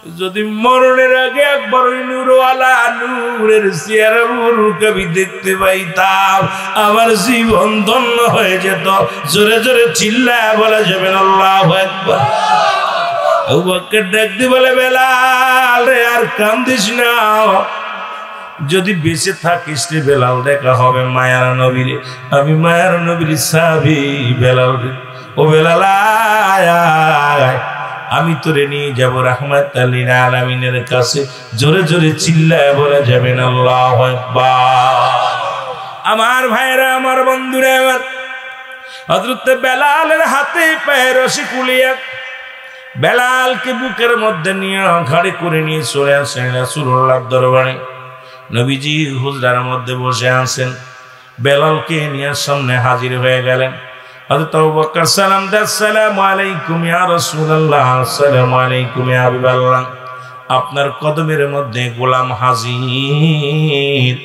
যদি মরণের আগে একবার ওই নূরওয়ালা নূরের চেহারা মুরুকে আমি দেখতে পাইতাম আমার জীবন ধন্য হয়ে যেত। জোরে জোরে চিল্লায় বলা যাবে না আল্লাহু আকবার। আবু বকর ডাক দিয়ে বলে, বেলাল রে আর কান্দিস না, যদি বেঁচে থাকিস রে বেলাল দেখা হবে মায়ার নবীরে। আমি মায়ার নবীর সাহাবী বেলাল রে। ও বেলাল আয়, আমি তোরে নিয়ে যাবো রাহমাতাল লিল আলামিনের কাছে। জোরে জোরে চিল্লায় বলা যাবে না আল্লাহু আকবার। আমার ভাইরা, আমার বন্ধুরা, আমার হযরত বেলালের হাতে পায়ে রশি কুলিয়া বেলালকে বুকের মধ্যে নিয়ে ঘাড়ে করে নিয়ে চলে আসেন রাসূলুল্লাহর দরবারে। নবীজি হুজরার মধ্যে বসে আছেন, বেলালকে নিয়ে সামনে হাজির হয়ে গেলেন। হযরত আবু বকর সালাম দেন, আসসালামু আলাইকুম ইয়া রাসূলুল্লাহ। আসসালামু আলাইকুম ইয়া হাবিবাল্লাহ। আপনার কদমের মধ্যে গোলাম হাজির।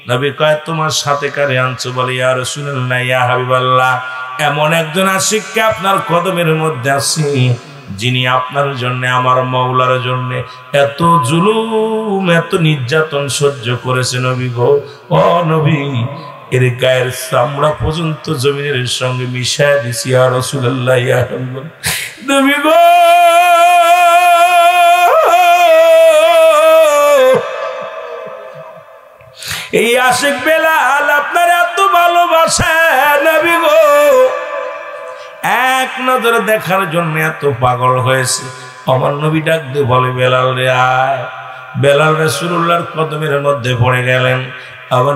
নবী কয়, তোমার সাথে কারে আনছো? বলে, ইয়া রাসূলুল্লাহ ইয়া হাবিবাল্লাহ, এমন একজন আশিককে আপনার কদমের মধ্যে আছে যিনি আপনার জন্য, আমার মাওলার জন্য এত জুলুম এত নির্যাতন সহ্য করেছে। নবী গো, ও নবী, এর গায়ের চামড়া পর্যন্ত জমিনের সঙ্গে মিশায় দিছি। ইয়া রাসূলুল্লাহ ইয়া হাবিবাল্লাহ। নবী গো, এই আশিক বেলাল আপনার এত ভালোবাসে নবী গো, এক নজরে দেখার জন্য এত পাগল হয়েছে। আমার নবী ডাক দিয়ে বলে, বেলাল রে আয়। বেলাল রাসূলুল্লাহর কদমের মধ্যে পড়ে গেলেন। আবার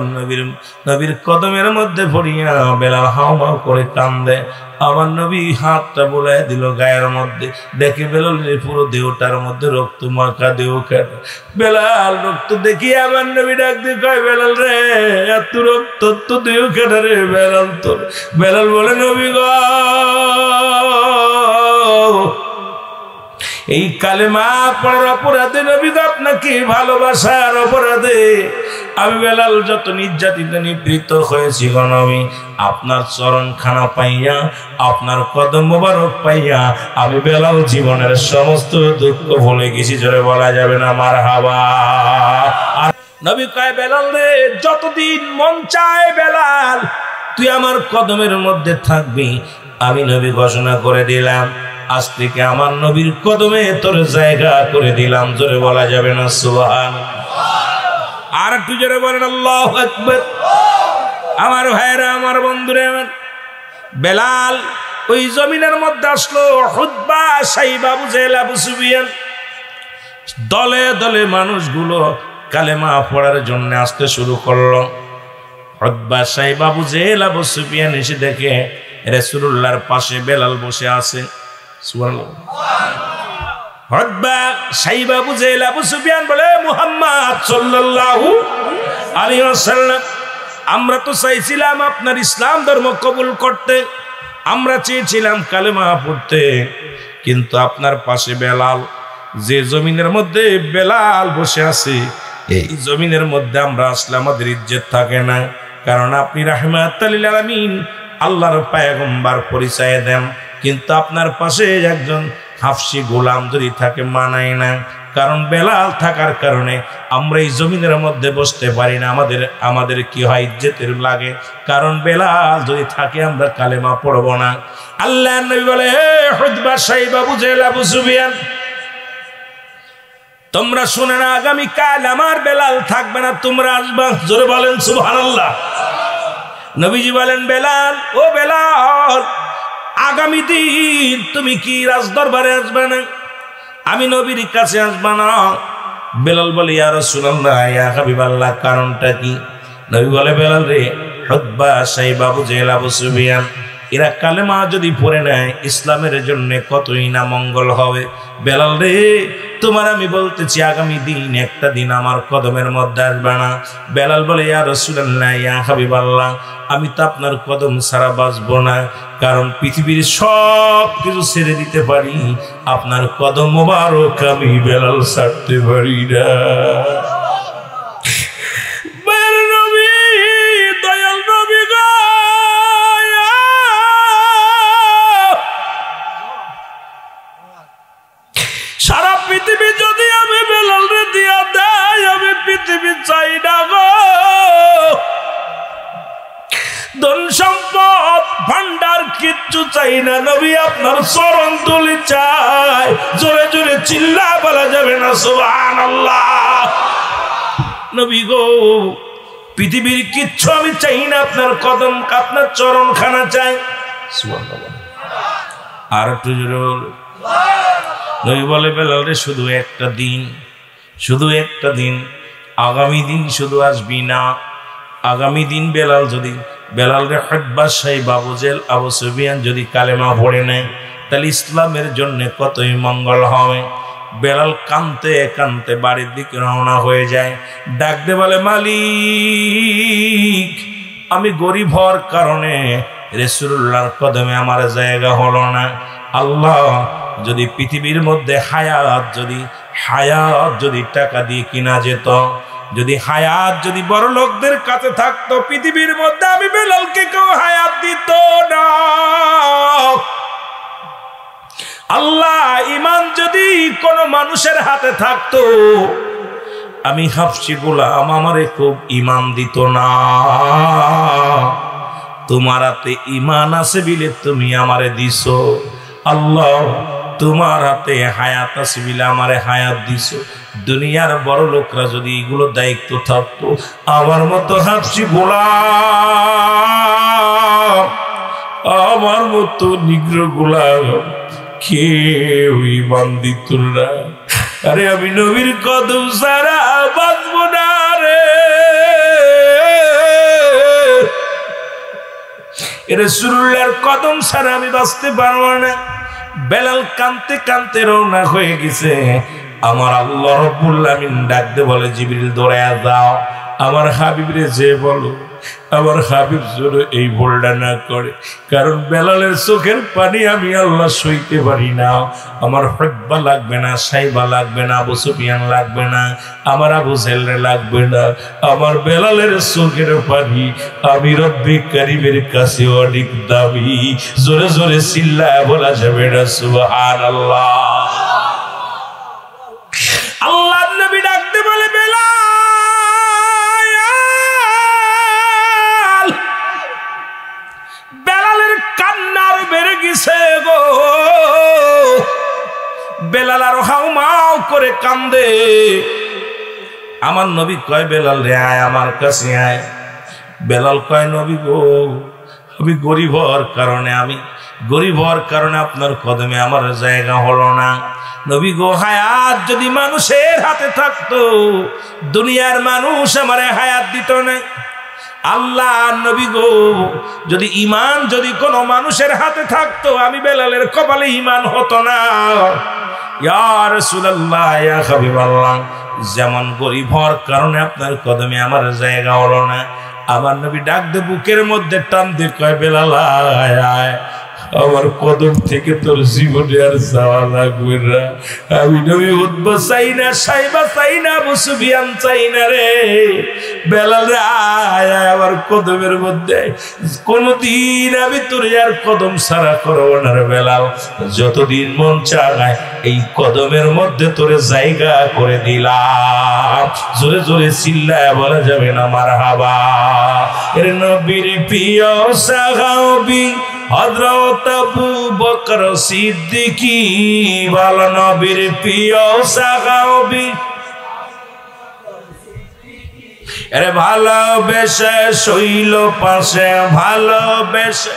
নবীর কদমের মধ্যে পড়িয়া বেলাল হাউমাউ করে কান্দে। আমার নবী হাতটা বুলায় দিল গায়ের মধ্যে, দেখে বেলালের পুরো দেহটার মধ্যে রক্ত মাখা দেহ কাটা। বেলাল রক্ত দেখি আমার নবী ডাক দিয়ে কয়, বেলাল রে এত রক্ত তো দেহ কাটা রে বেলাল তোর। বেলাল বলে, নবী গো, এই কালেমা পড়ার অপরাধে নবী গো, আপনাকে ভালোবাসার অপরাধে আমি বেলাল যত নির্যাতিত নিপীড়িত হয়েছি গো নবী, আপনার চরণখানা পাইয়া, আপনার কদম মোবারক পাইয়া আমি বেলাল জীবনের সমস্ত দুঃখ ভুলে গেছি। জোরে বলা যাবে না মারহাবা। নবী কয়, বেলাল রে যতদিন মন চায় বেলাল তুই আমার কদমের মধ্যে থাকবি। আমি নবী ঘোষণা করে দিলাম, আজ থেকে আমার নবীর কদমে তোর জায়গা করে দিলাম। জোরে বলা যাবে না সুবহানাল্লাহ। আর একটু জোরে বলেন আল্লাহু আকবার। আমার ভাইরা, আমার বন্ধুরা, আমার বেলাল ওই জমিনের মধ্যে আসলো। হুতবা, সাইবা, আবু জেহেল, আবু সুফিয়ান দলে দলে মানুষগুলো কালেমা পড়ার জন্য আসতে শুরু করলো। হুতবা, সাইবা, আবু জেহেল, আবু সুফিয়ান এসে দেখে রাসূলুল্লাহর পাশে বেলাল বসে আছে। সুবহানাল্লাহ। হুতবা, সাইবা, আবু জেহেল, আবু সুফিয়ান বলে, মুহাম্মদ সাল্লাল্লাহু আলাইহি ওয়াসাল্লাম, আমরা তো চাইছিলাম আপনার ইসলাম ধর্ম কবুল করতে, আমরা চেয়েছিলাম কালেমা পড়তে, কিন্তু আপনার পাশে বেলাল, যে জমিনের মধ্যে বেলাল বসে আছে এই জমিনের মধ্যে আমরা আসলে আমাদের ইজ্জত থাকে না। কারণ আপনি রাহমাতুল লিল আলামিন আল্লাহর পয়গম্বর পরিচয় দেন, কিন্তু আপনার পাশে একজন হাফসি গোলাম যদি থাকে মানায় না। কারণ বেলাল থাকার কারণে আমরা এই জমিনের মধ্যে বসতে পারি না, আমাদের কি হয়, ইজ্জতের লাগে। কারণ বেলাল যদি থাকে আমরা কালেমা পড়ব না। আল্লাহর নবী বলে, হে হুতবা, সাইবা, আবু জেহেল, আবু সুফিয়ান, তোমরা শুনে না, আগামী কাল আমার বেলাল থাকবে না, তোমরা আসবা। জোরে বলেন সুবহানাল্লাহ। নবীজি বলেন, বেলাল, ও বেলাল, আগামী দিন তুমি কি রাজদরবারে আসবে না? আমি নবীর কাছে আসবা না? বেলাল বলে, ইয়া রাসূলুল্লাহ ইয়া হাবিবাল্লাহ, কারণটা কি? নবী বলে, বেলাল রে, হুতবা, সাইবা, আবু জেহেল, আবু সুফিয়ান এরা কালেমা যদি পড়ে নেয় ইসলামের জন্য কতই না মঙ্গল হবে। বেলাল রে, তোমার আমি বলতেছি, আগামী দিন একটা দিন আমার কদমের মধ্যে আসবে না। বেলাল বলে, ইয়া রাসূলুল্লাহ ইয়া হাবিবাল্লাহ, আমি তো আপনার কদম ছাড়া বাঁচবো না। কারণ পৃথিবীর সব কিছু ছেড়ে দিতে পারি, আপনার কদম মোবারক আমি বেলাল ছাড়তে পারি না। সারা পৃথিবী যদি কিছু চাই না নবী আপনার চরণ ধুলি চাই। জোরে জোরে চিল্লা বলা যাবে না সুবহানাল্লাহ। নবী গো পৃথিবীর কিচ্ছু আমি চাই না, আপনার কদম আপনার চরণ খানা চাই। সুবহানাল্লাহ। আর একটু জোরে নবী বলে বেলাল রে শুধু একটা দিন, শুধু একটা দিন, আগামী দিন শুধু আসবি না। আগামী দিন বেলাল যদি বেলাল রে হকবাদশাহী বাবুজেল আবু সুফিয়ান যদি কালেমা পড়ে নেয় তাহলে ইসলামের জন্য কতই মঙ্গল হবে। বেলাল কানতে কানতে বাড়ির দিকে রওনা হয়ে যায়। ডাকতে বলে মালিক আমি গরিব হওয়ার কারণে রাসূলুল্লাহর কদমে আমার জায়গা হলো না। আল্লাহ যদি পৃথিবীর মধ্যে হায়াত যদি টাকা দিয়ে কিনা যেত, যদি হায়াত যদি বড় লোকদের কাছে থাকতো, পৃথিবীর মধ্যে আমি বেলালকে কেউ হায়াত দিত না। আল্লাহ ঈমান যদি কোন মানুষের হাতে থাকতো, আমি হাফসি গোলাম আমারে খুব ঈমান দিত না। তোমার হাতে ঈমান আছে বিলে তুমি আমারে দিছো। আল্লাহ তোমার হাতে হায়াত আছে বিলে আমারে হায়াত দিছো। দুনিয়ার বড় লোকরা যদি এগুলো দায়িত্ব থাকতো, আমার মতো হাফসি গোলাম, আমার মতো নিগ্র গোলাম কেউ ঈমান দিত না। আরে আমি নবীর কদম ছাড়া বাঁচব না রে। রাসূলুল্লাহর কদম ছাড়া আমি বাঁচতে পারবো না। বেলাল কানতে কানতে রওনা হয়ে গেছে। আমার আল্লাহ রাব্বুল আমিন ডাকতে বলে জিবরিল দৌড়ায়া যাও, আমার হাবিবরে যে বলো আমার হাবিব যেন এই ভুলটা না করে, কারণ বেলালের চোখের পানি আমি আল্লাহ সইতে পারি না। আমার হকবা লাগবে না, সাইবা লাগবে না, আবু সুফিয়ান লাগবে না, আমার আবু জেহল লাগবে না, আমার বেলালের চোখের পানি আমি রব্বি কারীমের কাছে অনেক দামি। জোরে জোরে চিল্লায় বলা যাবে না সুবহানাল্লাহ। আল্লাহর নবী ডাকতে বলে বেলাল, বেলালের কান্নার বেড়ে গেছে গো। বেলাল আর হাউমাউ করে কান্দে। আমার নবী কয় বেলাল রে আয় আমার কাছে আয়। বেলাল কয় নবী গো আমি গরিব হওয়ার কারণে আপনার কদমে আমার জায়গা হলো না। নবী গো হায়াত যদি মানুষের হাতে থাকতো, দুনিয়ার মানুষ আমারে হায়াত দিত না। আল্লাহ নবী গো যদি ঈমান যদি কোনো মানুষের হাতে থাকতো, আমি বেলালের কপালে ঈমান হতো না। ইয়া রাসূলুল্লাহ ইয়া হাবিবাল্লাহ, যেমন গরিব হওয়ার কারণে আপনার কদমে আমার জায়গা হলো না, আমার নবী ডাক দে বুকের মধ্যে টান দিয়ে কয় বেলাল আয় আয়, আমার কদম থেকে তোর জীবনে আর যাওয়া লাগবে না। আমি নবী উতবা চাই না, সাইবা চাই না, আবু সুফিয়ান চাই না রে। বেলাল রে আয় আয় আমার কদমের মধ্যে, কোনদিন আমি তোর আর কদম ছাড়া করবো না রে বেলাল। যতদিন মন চায় এই কদমের মধ্যে তোরে জায়গা করে দিলাম। জোরে জোরে চিল্লায় বলা যাবে না মারহাবা। এর নবীর প্রিয় সাহাবী হযরত আবু বকর সিদ্দিকী, ভালো নবীর প্রিয় সাহাবী, আরে ভালোবেসে শৈল পাশে, ভালোবেসে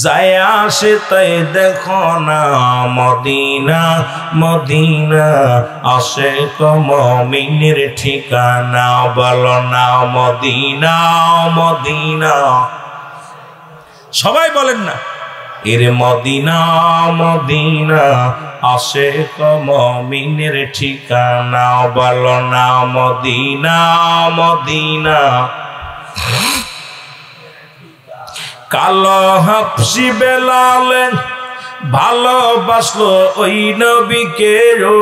যায় আসে তাই দেখো না মদিনা, মদিনা আসে মুমিনের ঠিকানা। বলো না মদিনা, মদিনা, সবাই বলেন না এর মদিনা, মদিনা আসে মুমিনের ঠিকানা। বলো না মদিনা, মদিনা। কালো হাফসি বেলাল ভালোবাসলো ওই নবীকে ও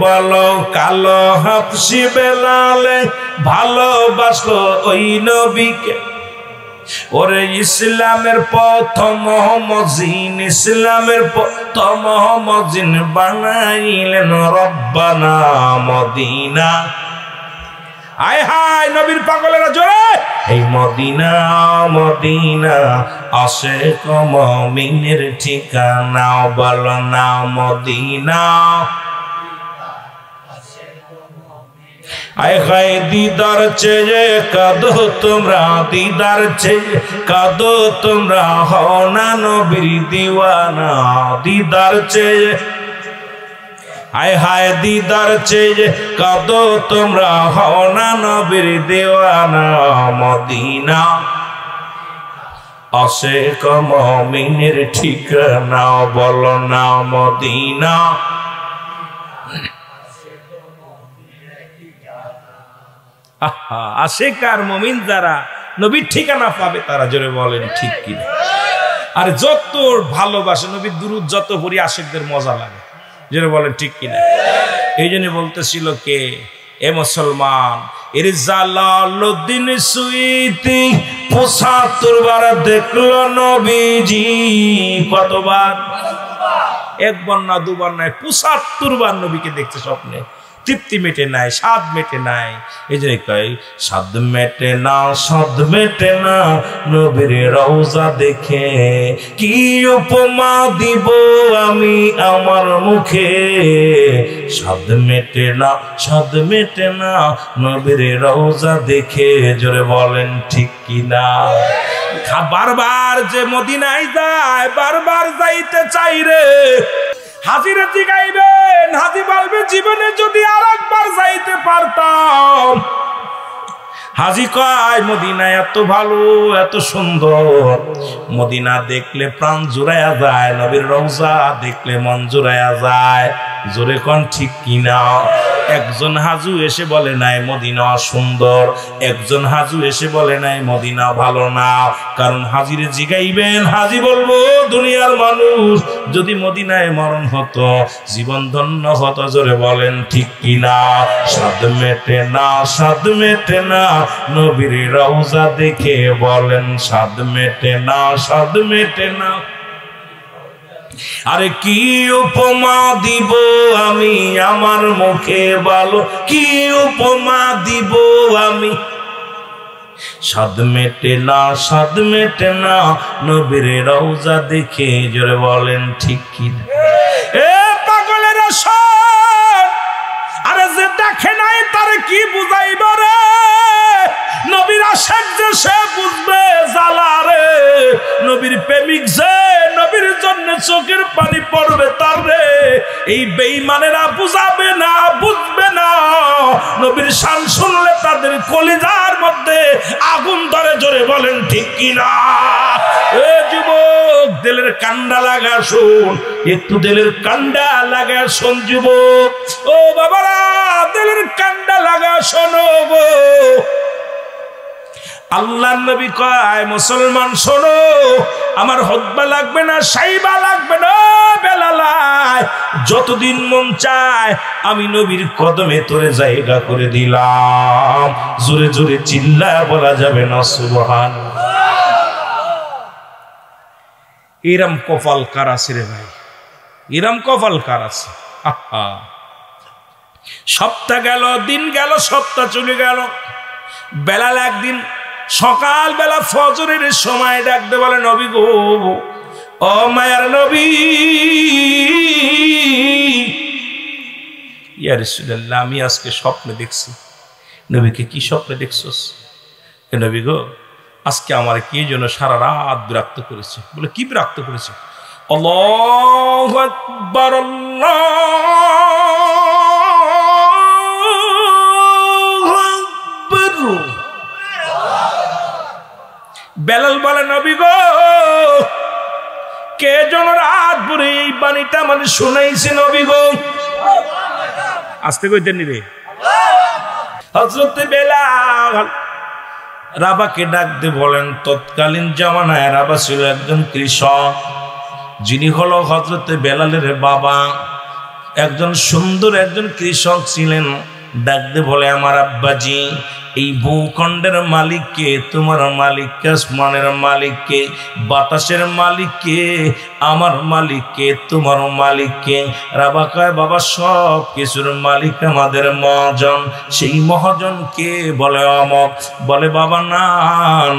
বলো, কালো হাফসি বেলাল ভালোবাসলো ওই নবীকে। ওরে ইসলামের প্রথম মজিন, ইসলামের প্রথম মজিন বানাইলেন রব্বানা মদিনা। আয় হায় নবীর পাগলেরা জোরে, এই মদিনা, মদিনা আশিক মুমিনের ঠিকানা বলো না মদিনা আয় হায় দিদার চেয়ে কাঁদো তোমরা দিদার চেয়ে কাঁদো তোমরা হও না নবীর দিওয়ানা দিদার চেয়ে আয় হায় দিদার চেয়ে কাঁদো তোমরা হও না নবীর দিওয়ানা মদিনা আশিক মুমিনের ঠিকানা বলো না মদিনা আশিক আর মুমিন যারা নবীর ঠিকানা পাবে তারা জোরে বলেন ঠিক কিনা আর যত ভালোবাসে নবীর দুরূদ যত পড়ি আশিকদের মজা লাগে জোরে বলেন ঠিক কিনা এই জন্য বলতেছিল কে এ মুসলমান এর জালালউদ্দিন সুইতি ৭৫ বার দেখলো নবীজি কতবার একবার না দুবার নাই ৭৫ বার নবীকে দেখছে স্বপ্নে তৃপ্তি মেটে নাই স্বাদ মেটে নাই এই যে কই স্বাদ মেটে না নবীর রওজা দেখে কি উপমা দিব আমি আমার মুখে স্বাদ মেটে না নবীর রওজা দেখে জোরে বলেন ঠিক কিনা বারবার যে মদিনায় যায় বারবার যাইতে চাই রে হাজিরে জিগাইবেন হাজি বলবে জীবনে যদি আরেকবার যাইতে পারতাম হাজি কয় মদিনা এত ভালো এত সুন্দর মদিনা দেখলে প্রাণ জুড়াইয়া যায় নবীর রওজা দেখলে মন জুড়াইয়া যায় জোরে কোন ঠিক কিনা একজন হাজু এসে বলে নাই মদিনা সুন্দর একজন হাজু এসে বলে নাই মদিনা ভালো না কারণ হাজিরে জিগাইবেন হাজি বলবো দুনিয়ার মানুষ যদি মদিনায় মরণ হতো জীবন ধন্য হতো জোরে বলেন ঠিক কিনা স্বাদ মেটে না নবীর রওজা দেখে বলেন স্বাদ মেটে না আরে কি উপমা দিব আমি আমার মুখে বলো কি উপমা দিব আমি স্বাদ মেটে না নবীর রওজা দেখে জোরে বলেন ঠিক কি এ পাগলেরা শোন আরে যে দেখে নাই তার কি বুঝাইব রে নবীর আশিক যে সে বুঝবে জ্বালা রে নবীর প্রেমিক যে নবীর জন্য চোখের পানি পড়বে তার রে এই বেঈমানেরা বুঝাবে না বুঝবে না নবীর শান শুনলে তাদের কলিজার মধ্যে আগুন ধরে জোরে বলেন ঠিক কিনা এ যুবক দিলের কান্ডা লাগা শোন একটু দিলের কান্ডা লাগা শোন যুবক ও বাবারা দিলের কান্ডা লাগা শোনো গো আল্লাহর নবী কয় মুসলমান শোনো আমার হদ্বা লাগবে না সাইবা লাগবে না বেলালায় যতদিন মন চায় আমি নবীর কদমে তোরে জায়গা করে দিলাম জোরে জোরে চিল্লায় বলা যাবে না সুবহানাল্লাহ এরম কপাল কার আছে রে ভাই এরম কপাল কার আছে সপ্তাহ গেল দিন গেল সপ্তাহ চলে গেল বেলাল একদিন সকাল বেলা ফজরের সময় ডাকতে বলে নবী গো ও মায়ার নবী ইয়া রাসূলুল্লাহ আমি আজকে স্বপ্নে দেখছি নবীকে কি স্বপ্নে দেখছস এ নবী গো আজকে আমার কে যেন সারা রাত বিরক্ত করেছে বলে কি বিরক্ত করেছে আল্লাহু আকবার বেলাল বলে নবী গো কে যেন রাত ভরে এই বাণীটা মানে শুনাইছে নবী গো আস্তে কইতেন রে হযরত বেলাল রাবাকে ডাক দিয়ে বলেন তৎকালীন জামানায় রাবা ছিল একজন কৃষক যিনি হলো হযরত বেলালের বাবা একজন সুন্দর একজন কৃষক ছিলেন ডাক দিয়ে বলে আমার আব্বাজি ও এই ভূখণ্ডের মালিক কে? তোমার মালিক কে? আসমানের মালিক কে? বাতাসের মালিক কে? আমার মালিক কে? তোমার মালিক কে? রাবা কয় বাবা সব কিছুর মালিক আমাদের মহাজন। সেই মহাজন কে? বলে অমক। বলে বাবা না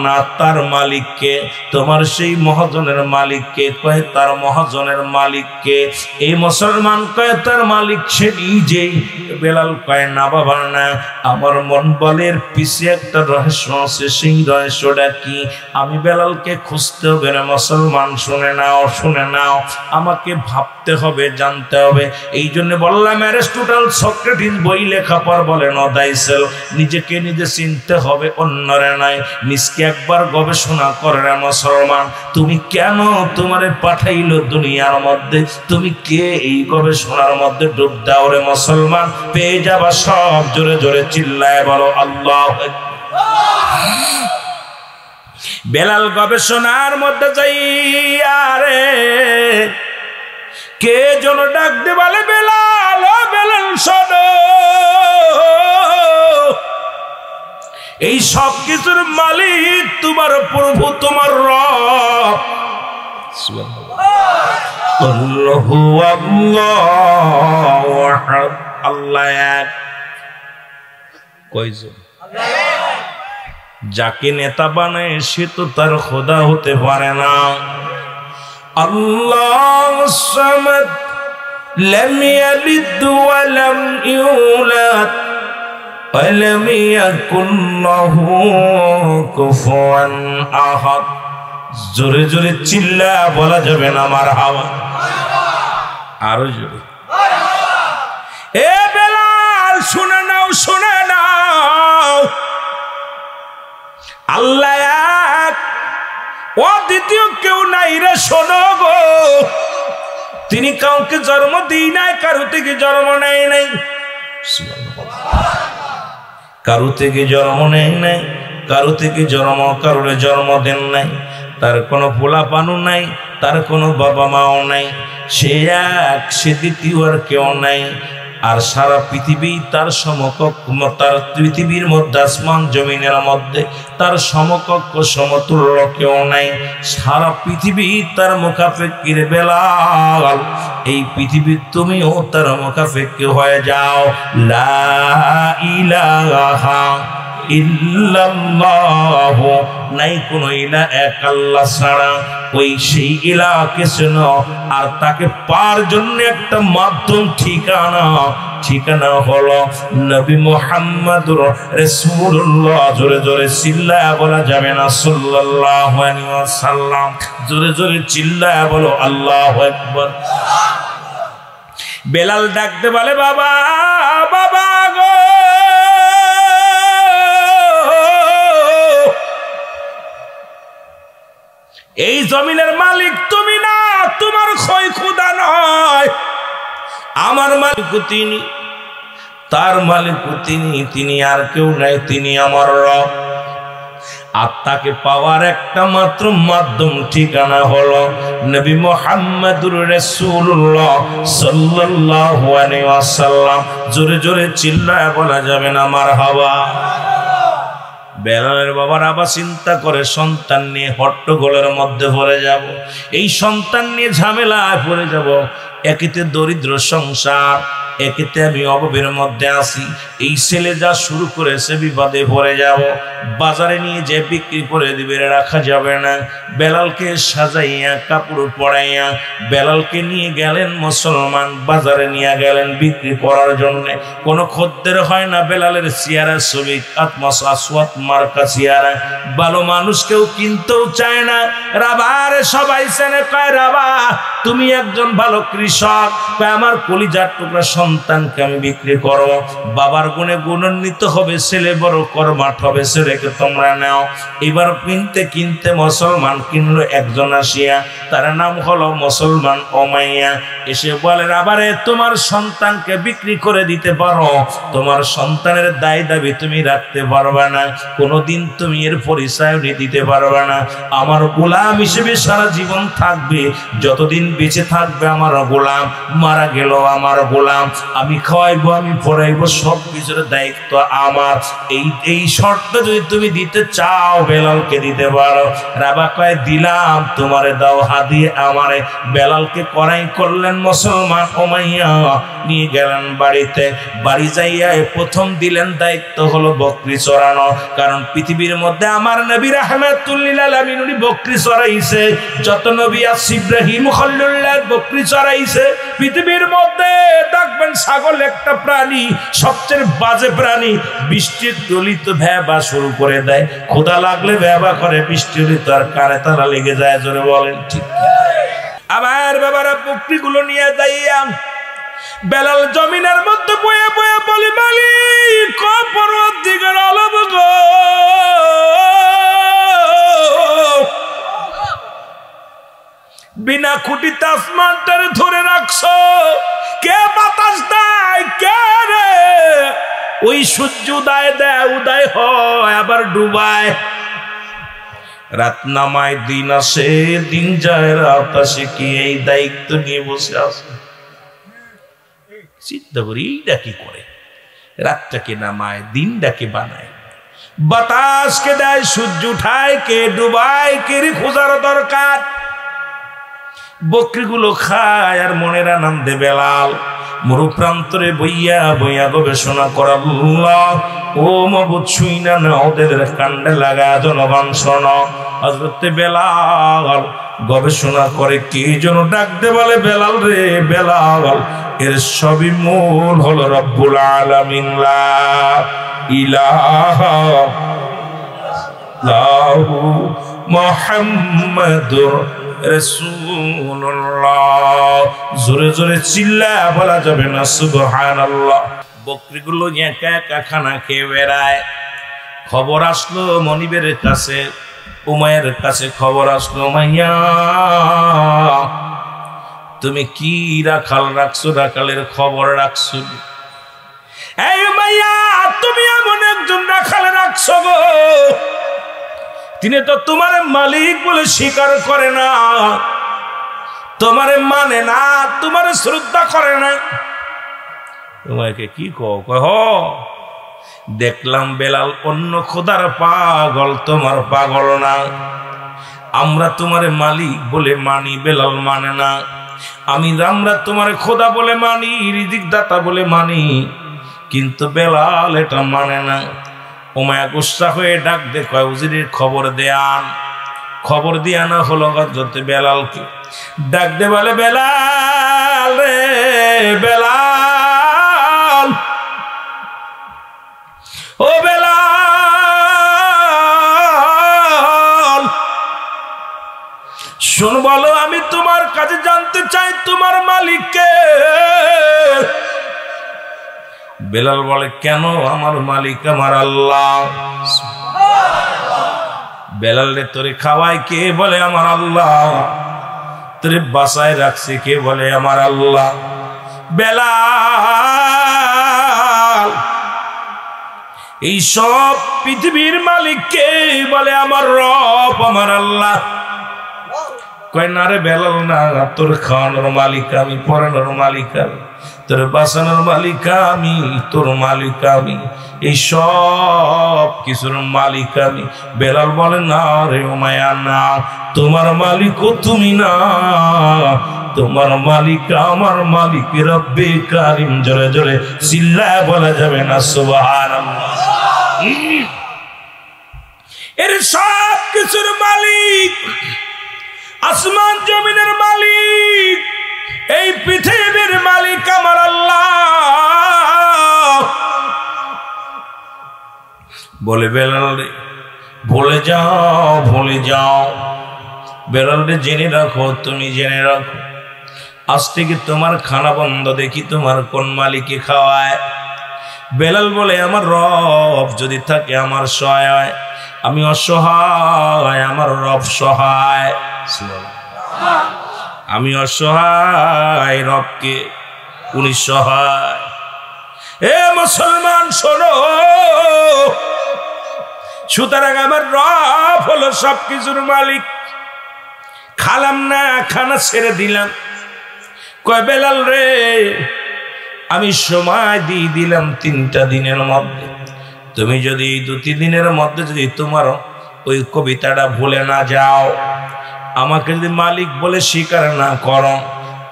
না, তার মালিক কে? তোমার সেই মহাজনের মালিক কে? কয় তার মহাজনের মালিক কে? এই মুসলমান কয় তার মালিক সে নিজেই। বেলাল কয় না বাবা না, আমার মন বলে এর পিছে একটা রহস্য আছে। সেই রহস্যটা কি? আমি বেলালকে খুঁজতে হবে না। মুসলমান শুনে নাও, শুনে নাও, আমাকে ভাবতে হবে, জানতে হবে। এই জন্য বললাম অ্যারিস্টটল সক্রেটিস বই লেখা পর বলেন নো দাইসেলফ, নিজেকে নিজে চিনতে হবে, অন্যরে নাই। নিজকে একবার গবেষণা করে রে মুসলমান, তুমি কেন তোমারে পাঠাইলো দুনিয়ার মধ্যে? তুমি কে? এই গবেষণার মধ্যে ডুব দাও রে মুসলমান, পেয়ে যাবা সব। জোরে জোরে চিল্লায় বলো আল্লাহু আকবার। বেলাল গবেষণার মধ্যে যাইয়া রে কে যেন ডাক দে, বলে বেলাল, ও বেলাল শোনো, এই সব কিছুর মালিক তোমার প্রভু, তোমার রব। আল্লাহু আল্লাহু আহাদ, আল্লাহ এক। কয়জন? যাকে নেতা বানায় সে তো তার খোদা হতে পারে না। আল্লাহু সামাদ, লাম ইয়ালিদ ওয়া লাম ইউলাদ ওয়া লাম ইয়াকুল লাহু কুফুয়ান আহাদ। জোরে জোরে চিল্লা বলা যাবে না মারহাবা? আরো জোরে। এ বেলাল শুনে নাও, শুনে নাও, আল্লাহ এক, অদ্বিতীয় কেউ নাই রে। শোনো গো, তিনি কাউকে জন্ম দিই নাই, কারো থেকে জন্ম নেয় নাই, কারো থেকে জন্ম নেয় নাই, কারো থেকে কারোর জন্ম দেন নাই। তার কোনো পোলা পানু নাই, তার কোনো বাবা মাও নাই। সে এক, সে দ্বিতীয় আর কেউ নাই। আর সারা পৃথিবী তার সমকক্ষ, তার পৃথিবীর মধ্যে আসমান জমিনের মধ্যে তার সমকক্ষ সমতুল্য কেউ নাই। সারা পৃথিবী তার মুখাপেক্ষির বেলাল, এই পৃথিবীর তুমিও তার মুখাপেক্ষি হয়ে যাও। লা ইলাহা ইল্লাল্লাহ, নাই কোনো ইলাহ এক আল্লাহ ছাড়া। ওই সেই ইলাহকে শোনো, আর তাকে পাওয়ার জন্য একটা মাধ্যম, ঠিকানা হলো নবী মুহাম্মদুর রাসূলুল্লাহ। জোরে জোরে চিল্লায়া বলা যাবে না সাল্লাল্লাহু আলাইহি ওয়াসাল্লাম? জোরে জোরে চিল্লায়া বলো আল্লাহু আকবার। বেলাল ডাকতে বলে বাবা, বাবা গো, এই জমিনের মালিক তুমি না, তোমার ক্ষয় ক্ষুধা নয়, আমার মালিক তিনি, তার মালিক তিনি, তিনি আর কেউ নাই, তিনি আমার রব। আর তাকে পাওয়ার একটা মাত্র মাধ্যম, ঠিকানা হলো নবী মুহাম্মদুর রাসূলুল্লাহ সাল্লাল্লাহু আলাইহি ওয়াসাল্লাম। জোরে জোরে চিল্লায় বলা যাবে না মারহাবা? বেলালের বাবার আবার চিন্তা করে সন্তান নিয়ে হট্টগোলের মধ্যে পড়ে যাব, এই সন্তান নিয়ে ঝামেলায় পড়ে যাব। একেতে দরিদ্র সংসার, একেতে আমি অভাবের মধ্যে আছি। এই ছেলে যা শুরু করেছে বিপদে পড়ে যাব। বাজারে নিয়ে যে বিক্রি করে দিবে, রাখা যাবে না। বেলালকে সাজাইয়া কাপড় পরাইয়া বেলালকে নিয়ে গেলেন মুসলমান, বাজারে নিয়ে গেলেন বিক্রি করার জন্য। কোনো খদ্দের হয় না, বেলালের চেহারা ছবি আত্মাস আসওয়াত মার্কা চেহারা, ভালো মানুষ কেউ কিনতেও চায় না। রাবার সবাই চেনে, কয় রাবা তুমি একজন ভালো কৃষক, আমার কলিজার টুকরা সন্তানকে আমি বিক্রি করো। বাবার গুণে গুণান্বিত হবে, ছেলে বড় কর্মাট হবে, ছেলেকে তোমরা নাও। এবার কিনতে কিনতে মুসলমান কিনলো। একজন আসিয়া তার নাম হলো মুসলমান উমাইয়া। এসে বলে আবারে তোমার সন্তানকে বিক্রি করে দিতে পারো, তোমার সন্তানের দায় দাবি তুমি রাখতে পারবে না, কোনোদিন তুমি এর পরিচয় দিতে পারবে না। আমার গোলাম হিসেবে সারা জীবন থাকবে, যতদিন বেঁচে থাকবে আমার গোলাম, মারা গেল আমার গোলাম, আমি খাওয়াইবো, আমি পড়াইবো, সব কিছুর দায়িত্ব আমার। এই শর্ত যদি তুমি দিতে চাও বেলালকে দিতে পারো। রাবা কয় দিলাম, তোমারে দাও হাদিয়ে আমারে। বেলালকে করাই করলেন মুসলমান উমাইয়া, নিয়ে গেলেন বাড়িতে। বাড়ি যাইয়া প্রথম দিলেন দায়িত্ব হলো বকরি চড়ানো, কারণ পৃথিবীর মধ্যে আমার নবী রাহমাতুল লিল আলামিন উনি বকরি চড়াইছে, যত নবী আছে ইব্রাহিম খলিলুল্লাহ বকরি চড়াইছে। পৃথিবীর মধ্যে দেখবেন ছাগল একটা প্রাণী, সবচেয়ে বাজে প্রাণী। বৃষ্টির দলিত ভেবা শুরু করে দেয়, ক্ষুধা লাগলে ভেবা করে, বৃষ্টি হলে তার কানে তারা লেগে যায়। জোরে বলেন ঠিক? আমার বাবারা বকরিগুলো নিয়ে যাইয়া বেলাল জমিনের মধ্যে বয়ে বয়ে বলি মালিক পরওয়ারদিগার আলম গো, বিনা খুঁটিতে আসমানটারে ধরে রাখছো, কে বাতাস দেয় কে রে? ওই সূর্য উদয় দেয়, উদয় হয় আবার ডুবায়, রাত নামায় দিন আসে, দিন যায় রাত আসে, কি এই দায়িত্ব নিয়ে বসে আছে? চিন্তা করি এইটা কি করে, রাতটাকে নামায়, দিনটাকে বানায়, বাতাসকে দেয়, সূর্য উঠায়, কে ডুবায়, কে খোঁজার দরকার। বকরিগুলো খায় আর মনের আনন্দে বেলাল মরুপ্রান্তরে বইয়া বইয়া গবেষণা করা, আল্লাহ ও মাবুদ ছুঁই না ওদের কাণ্ডে লাগা, জনগণ শোনো। হযরত বেলাল গবেষণা করে কি যেন ডাক দে বলে, বেলাল রে বেলাল, এর সবই মূল হলো রব্বুল আলামিন, লা ইলাহা ইল্লাল্লাহু মুহাম্মাদুর রাসূলুল্লাহ। জোরে জোরে চিল্লা বলা যাবে না সুবহানাল্লাহ। বকরিগুলো একা একা খানা খেয়ে বেড়ায়। খবর আসলো মনিবের কাছে, উমাইয়ার কাছে খবর আসলো, উমাইয়া তুমি কি রাখাল রাখছো, রাখালের খবর রাখছো? এই উমাইয়া তুমি এমন একজন রাখাল রাখছো গো, তিনি তো তোমার মালিক বলে স্বীকার করে না, তোমারে মানে না, তোমার শ্রদ্ধা করে না। তোমাকে কি কহ? দেখলাম বেলাল অন্য খোদার পাগল, তোমার পাগল না। আমরা তোমার মালিক বলে মানি, বেলাল মানে না। আমরা তোমার খোদা বলে মানি, রিজিক দাতা বলে মানি, কিন্তু বেলাল এটা মানে না। উমাইয়া গুসা হয়ে ডাক দে কয়, উজিরের খবর দেয়ান। খবর দিয়ে আনা হলো হযরত বেলালকে। ডাক দে বলে, বেলাল রে বেলাল, ও বেলাল শুন, বলো আমি তোমার কাছে জানতে চাই তোমার মালিককে। বেলাল বলে, কেন? আমার মালিক আমার আল্লাহ। বেলাল রে তোরে খাওয়াই কে? বলে আমার আল্লাহ। তোরে বাসায় রাখছে কে? বলে আমার আল্লাহ। বেলাল এই সব পৃথিবীর মালিক কে? বলে আমার রব, আমার আল্লাহ। কয় না রে বেলাল না, তোর খাওয়ানোর মালিক আমি, পরানোর মালিক আমি, তোর বাঁচানোর মালিক আমি, তোর মালিক আমি, এই সব কিছুর মালিক আমি। বেলাল বলে, না রে উমাইয়া না, তোমার মালিকও তুমি না, তোমার মালিক আমার মালিক রব্বে কারিম। জোরে জোরে চিল্লায় বলা যাবে না সুবহানাল্লাহ। এর সব কিছুর মালিক, আসমান জমিনের মালিক, এই পৃথিবীর মালিক আমার আল্লাহ। বলে বেলাল রে ভুলে যাও, ভুলে যাও। বেলাল রে জেনে রাখো, তুমি জেনে রাখো, আজ থেকে তোমার খানা বন্ধ। দেখি তোমার কোন মালিকে খাওয়ায়। বেলাল বলে, আমার রব যদি থাকে আমার সহায়, আমি অসহায়, আমার রব সহায়। আমি অসহায়, রবকে উনি সহায়। এ মুসলমান শোনো, সুতরাং আমার রব হলো সবকিছুর মালিক। খালাম না, খানা ছেড়ে দিলাম। কয় বেলাল রে, আমি সময় দিয়ে দিলাম 3টা দিনের মধ্যে। তুমি যদি এই 2-3 দিনের মধ্যে যদি তোমার ওই কবিতাটা ভুলে না যাও, আমাকে যদি মালিক বলে স্বীকার না করো,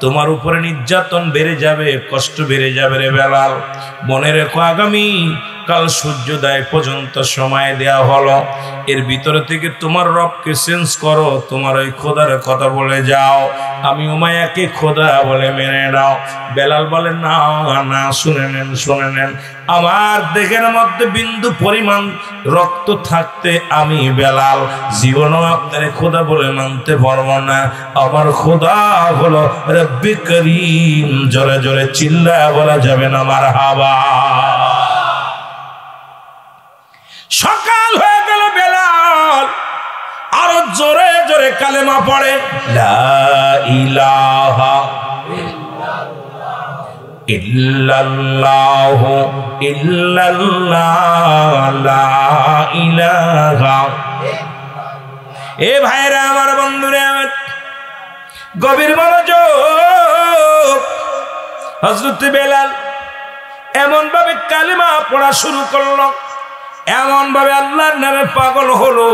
তোমার উপরে নির্যাতন বেড়ে যাবে, কষ্ট বেড়ে যাবে রে বেলাল। মনে রেখো, আগামী কাল সূর্যোদয় পর্যন্ত সময় দেয়া হলো, এর ভিতরে থেকে তোমার রবকে চেঞ্জ করো, তোমার ওই খোদার কথা বলে যাও, আমি উমাইয়াকে খোদা বলে মেনে নাও। বেলাল বলে না না, শুনে নেন, আমার দেহের মধ্যে বিন্দু পরিমাণ রক্ত থাকতে আমি বেলাল জীবনও আপনার খোদা বলে মানতে পারবো না। আমার খোদা হলো রব্বি করিম। জোরে জোরে চিল্লায় বলা যাবে না মারহাবা। সকাল হয়ে গেল, বেলাল আরো জোরে জোরে কালেমা পড়ে, লা ইলাহা ইল্লাল্লাহু ইল্লাল্লাহ, লা ইলাহা। এ ভাইরা আমার, বন্ধুরা আমার, গভীর মনোযোগ। হযরত বেলাল এমন ভাবে কালেমা পড়া শুরু করলো, এমন ভাবে আল্লাহর নামে পাগল হলো।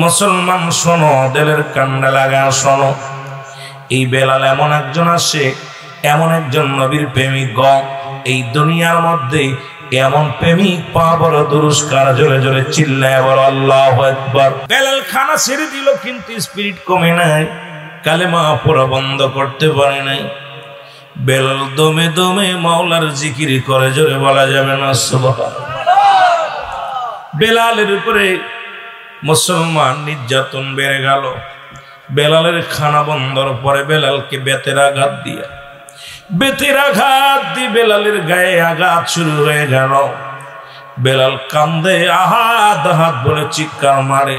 মুসলমান শোনো, দিলের কান্না লাগা শোনো, এই বেলাল এমন একজন আসে, এমন একজন নবীর প্রেমিক গ এই দুনিয়ার মধ্যে এমন প্রেমিক পাওয়া বড় দুরস্কার। জোরে জোরে চিল্লায় বড় আল্লাহু আকবার। বেলাল খানা ছেড়ে দিল, কিন্তু স্পিরিট কমে নাই, কালেমা পড়া বন্ধ করতে পারে নাই। বেলাল দমে দমে মাওলার জিকির করে, জোরে বলা যাবে না সুবহানাল্লাহ। বেলালের উপরে মুসলমান নির্যাতন বেড়ে গেল। বেলালের খানা বন্ধর পরে বেলালকে বেতের আঘাত দিয়ে বেলালের গায়ে আঘাত শুরু হয়ে গেল। বেলাল কান্দে, আহাত আহাত বলে চিৎকার মারে।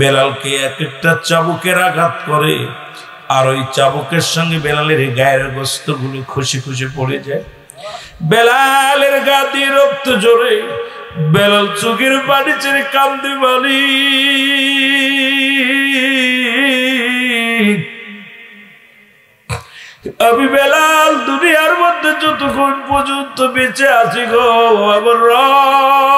বেলালকে এক একটা চাবুকের আঘাত করে, আর ওই চাবুকের সঙ্গে বেলালের গায়ের গোস্তগুলো খুশি খুশি পড়ে যায়। বেলালের গা দিয়ে রক্ত জোরে, বেলাল চোখের পানি ছেড়ে কান্দে, মালিক আমি বেলাল দুনিয়ার মধ্যে যতক্ষণ পর্যন্ত বেঁচে আছি গো আমার রব,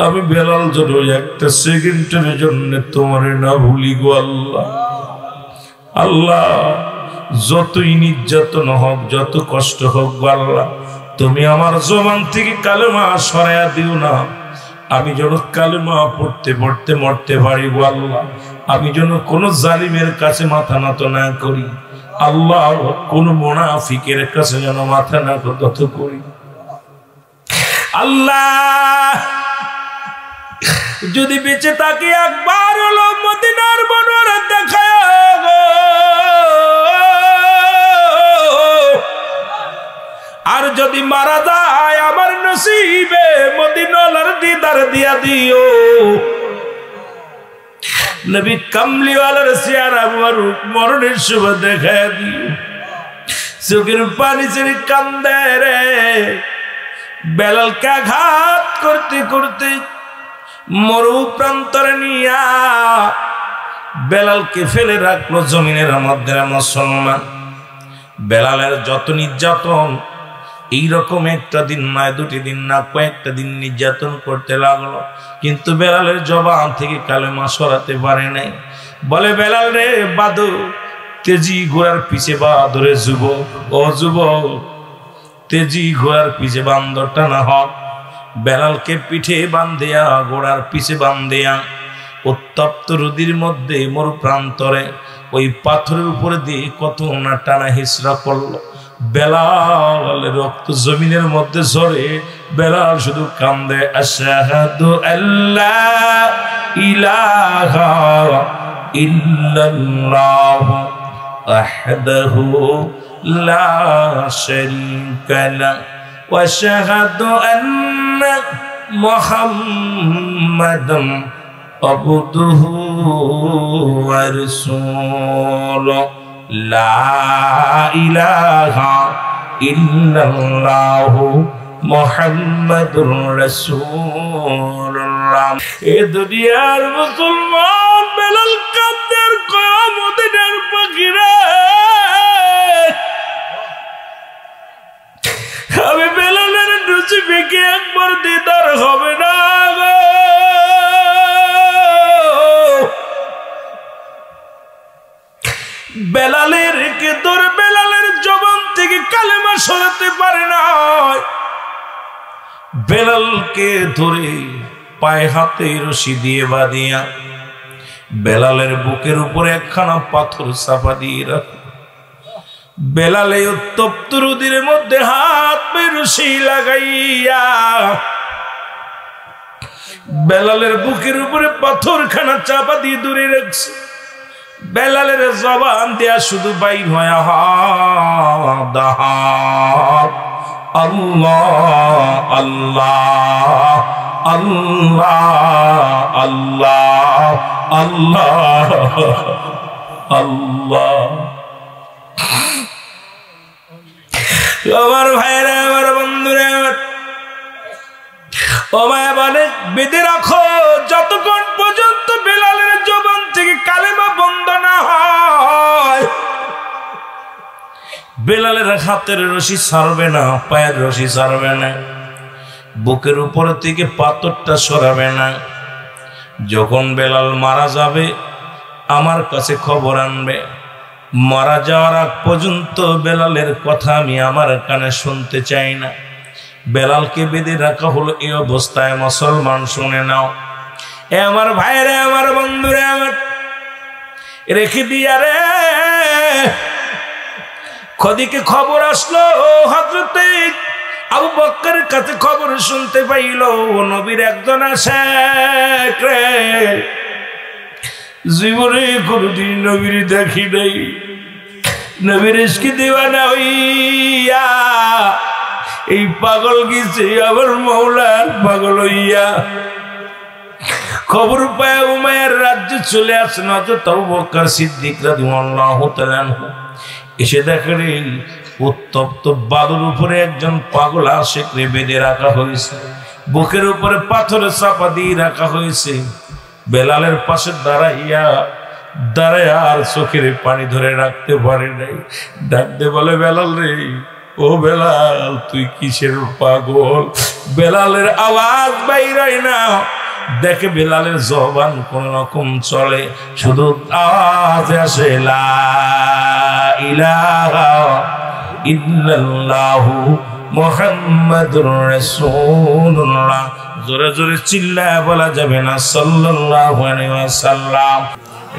আমি বেলাল যেন একটা সেকেন্ডের জন্য তোমার না ভুলি গো আল্লাহ। আল্লাহ, যতই নির্যাতন হোক, যত কষ্ট হোক গো আল্লাহ, তুমি আমার জবান থেকে কালেমা সরাইয়া দিও না। আমি যেন কালেমা পড়তে পড়তে মরতে পারি গো আল্লাহ। আমি যেন কোনো জালিমের কাছে মাথা নত না করি আল্লাহ, কোন মুনাফিকের কাছে যেন মাথা না নত করি আল্লাহ। যদি বেঁচে থাকি একবার হলো মদিনার মনোরা দেখায় গো, আর যদি মারা যায় আমার নসিবে মদিনার দিদার দিয়া দিও। নবী কামলিওয়ালার চেহারা মরণের সময় দেখায় দিও। চোখের পানি ছেড়ে কান্দে রে। বেলালকে আঘাত করতে করতে মরু প্রান্তরে নিয়া বেলালকে ফেলে রাখলো জমিনের মধ্যে। মুসলমান, বেলালের যত নির্যাতন, এইরকম একটা দিন নয়, 2টি দিন না, কয়েকটা দিন নির্যাতন করতে লাগলো, কিন্তু বেলালের জবান থেকে কালেমা সরাতে পারে নাই। বলে, বেলাল রে বাদু, তেজি ঘোড়ার পিছে বাদরে যুবক, ও যুবক, তেজি ঘোড়ার পিছে বান্দর টানা হক। বেলালকে পিঠে বান্ধিয়া ঘোড়ার পিছে বান্ধিয়া উত্তপ্ত রুদির মধ্যে মরু প্রান্তরে ওই পাথরের উপরে দিয়ে কত না টানা হিসরা করলো। বেলাল রক্ত জমিনের মধ্যে ঝরে। বেলাল শুধু কান্দে, আশহাদু আল্লা ইলাহা ইল্লাল্লাহু ওয়াহদাহু লা শারীকা লাহু ওয়া আশহাদু আন্না মুহাম্মাদান আবদুহু ওয়া রাসূলুহু লা ইলাহা ইল্লাল্লাহু মুহাম্মাদুর রাসূলুল্লাহ। এ দুনিয়ার মুসলমান বেলাল কাদের কিয়ামতের পাখিরা, আমি বেলালের নসিবে একবার দিদার হবে না গো। বেলালের কে তোর বেলালের জবান থেকে কালেমা সরাতে পারে না। বেলালকে ধরে পায়ে হাতে রশি দিয়ে বাঁধিয়া বেলালের বুকের উপরে একখানা পাথর চাপা দিয়ে রাখ। বেলালে উত্তপ্ত রুদির মধ্যে হাত পে রশি লাগাইয়া বেলালের বুকের উপরে পাথরখানা চাপা দিয়ে দূরে রাখছে। বেলালের জবান দেয়া শুধু বাইর হয় আল্লাহ আল্লাহ আল্লাহ আল্লাহ আল্লাহ আল্লাহ। আমার ভাইরা, আমার বন্ধুরা, ও মায়া বলে বেঁধে রাখো যতক্ষণ পর্যন্ত বেলালের জবান থেকে কালেমা বন্ধ না হয়। বেলালের হাতের রশি ছাড়বে না, পায়ের রশি ছাড়বে না, বুকের উপর থেকে পাথরটা সরাবে না। যখন বেলাল মারা যাবে আমার কাছে খবর আনবে। মারা যাওয়ার আগ পর্যন্ত বেলালের কথা আমি আমার কানে শুনতে চাই না। বেলালকে বেঁধে রাখা হলো এই অবস্থায়। মুসলমান শুনে নাও, এ আমার ভাইরা, আমার বন্ধুরা, আমার রেখে দিয়া রে। খদিকে খবর আসলো, হযরতে আবু বকরের কাছে খবর শুনতে পাইল নবীর একজন আশিক রে। জীবনে কোনদিন নবীর দেখি নাই, নবীর ইশকে দিওয়ানা হইয়া এই পাগল গেছে আমার মওলার পাগল হইয়া। খবর পায় উমাইয়ার রাজ্যে চলে আসেন হযরত আবু বকর সিদ্দিক রাদিয়াল্লাহু তাআলা আনহু। এসে দেখেন উত্তপ্ত বালুর উপরে একজন পাগল আশিককে বেঁধে রাখা হয়েছে, বুকের উপরে পাথরে চাপা দিয়ে রাখা হয়েছে। বেলালের পাশে দাঁড়ায় আর চোখের পানি ধরে রাখতে পারে নাই। ডাকতে বলে, বেলাল রে, ও বেলাল তুই কিসের পাগল? বেলালের আওয়াজ বাইর হয় না। দেখে বেলালের জবান কোন রকম চলে, শুধু আওয়াজ আসে লা ইলাহা ইল্লাল্লাহু মুহাম্মাদুর রাসূলুল্লাহ। জোরে জোরে চিল্লায় বলা যাবে না সাল্লাল্লাহু আলাইহি ওয়াসাল্লাম।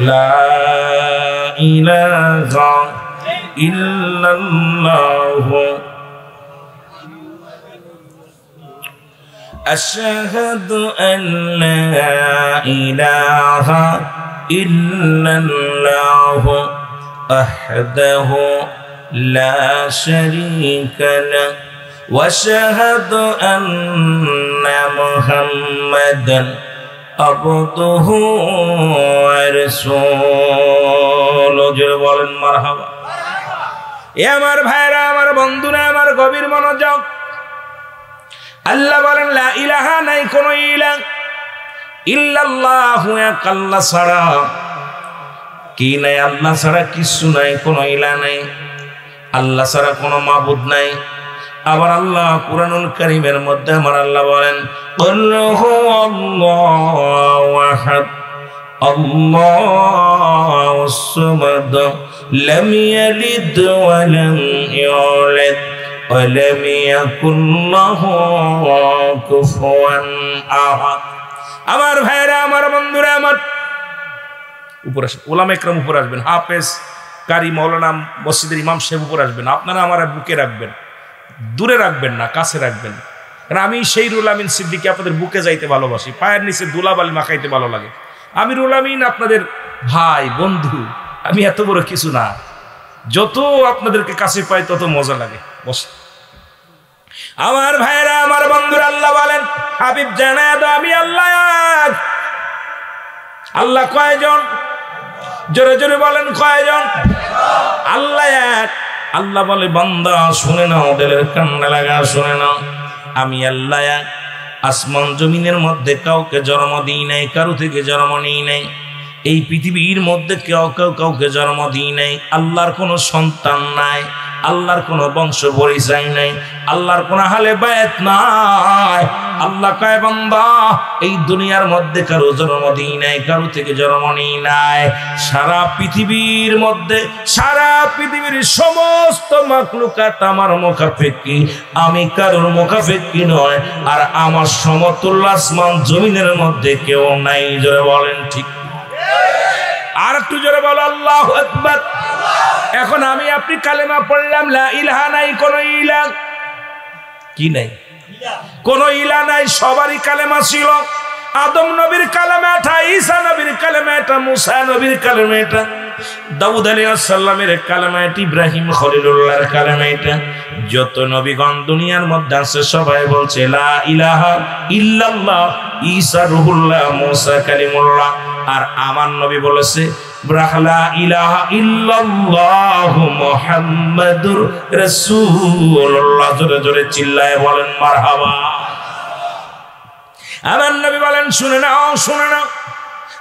লা ইলাহা ইল্লাল্লাহু আশহাদু আল্লা ইলাহা ইল্লাল্লাহু ওয়াহদাহু লা শারীকা লাহু ওয়া আশহাদু আন্না মুহাম্মাদান আবদুহু ওয়া রাসূলুহু। জোরে বলেন মারহাবা। এ আমার ভাইরা, আমার বন্ধুরা, আমার গভীর মনোযোগ। আল্লাহ বলেন লা ইলাহা, নাই কোন ইলাহ, ইল্লাল্লাহু, এক আল্লাহ ছাড়া। কি নাই? আল্লাহ ছাড়া কিছু নাই, কোন ইলাহ নাই, আল্লাহ ছাড়া কোনো মাবুদ নাই। আবার আল্লাহ কুরআনুল কারীমের মধ্যে আমার আল্লাহ বলেন কুল হুয়াল্লাহু আহাদ আল্লাহুস সামাদ লাম ইয়ালিদ ওয়া লাম ইউলাদ ওয়া লাম ইয়াকুল লাহু কুফুয়ান আহাদ। আমার ভাইরা, আমার বন্ধুরা, আমার উপর আসেন, ওলামা ইকরাম উপর আসবেন, হাফেজ কারি মাওলানা মসজিদের ইমাম সাহেব উপর আসবেন। আপনারা আমার বুকে রাখবেন, দূরে রাখবেন না, কাছে রাখবেন। কারণ আমি সেই রুল আমিন সিদ্দিকী আপনাদের বুকে যাইতে ভালোবাসি, পায়ের নিচে ধুলাবালি মাখাইতে ভালো লাগে। আমি রুল আমিন আপনাদের ভাই বন্ধু, আমি এত বড় কিছু না। যত আপনাদেরকে কাছে পাই তত মজা লাগে। বস আমার ভাইরা, আমার বন্ধুরা, আল্লাহ বলেন হাবিব জানায় দাও আমি আল্লাহ। আল্লাহ কয়জন? জোরে জোরে বলেন কয়জন? আল্লাহ এক। আল্লাহ বলে বান্দা শুনে নাও, দিলের কান্না লাগা শুনে নাও, আমি আল্লাহ এক। আসমান জমিনের মধ্যে কাউকে জন্ম দিই নাই, কারো থেকে জন্ম নিই নাই। এই পৃথিবীর মধ্যে কাউকে জন্ম দিই নাই। আল্লাহর কোনো সন্তান নাই, আল্লাহর কোনো বংশ পরিচয় নাই, আল্লাহর কোনো হালে বায়াত নাই। আল্লাহ কয় বান্দা এই দুনিয়ার মধ্যে কারো জন্ম দিই নাই, কারো থেকে জন্ম নিই নাই। সারা পৃথিবীর মধ্যে, সারা পৃথিবীর সমস্ত মাখলুকাত আমার মুখাপেক্ষী, আমি কারোর মুখাপেক্ষী নয়। আর আমার সমতুল্য আসমান জমিনের মধ্যে কেউ নাই। জোরে বলেন ঠিক। আর একটু জোরে বলো আল্লাহু আকবার। এখন আমি আপনি কালেমা পড়লাম, লা ইলাহা নাই, কোন ইলাহ কি নাই, কোন ইলাহ নাই। সবারই কালেমা ছিল। আদম নবীর কালেমা এটা, ঈসা নবীর কালেমা এটা, মুসা নবীর কালেমা এটা, দাউদ আলাইহিস সালামের কালেমা এটা, ইব্রাহিম খলিলুল্লাহর কালেমা এটা। যত নবীগণ দুনিয়ার মধ্যে আছে সবাই বলছে লা ইলাহা ইল্লাল্লাহ, ঈসা রূহুল্লাহ, মুসা কালিমুল্লাহ। আর আমার নবী বলেছে লা ইলাহা ইল্লাল্লাহু মুহাম্মাদুর রাসূলুল্লাহ। জোরে জোরে চিল্লায় বলেন মারহাবা। আমার নবী বলেন শুনে নাও, শুনে নাও,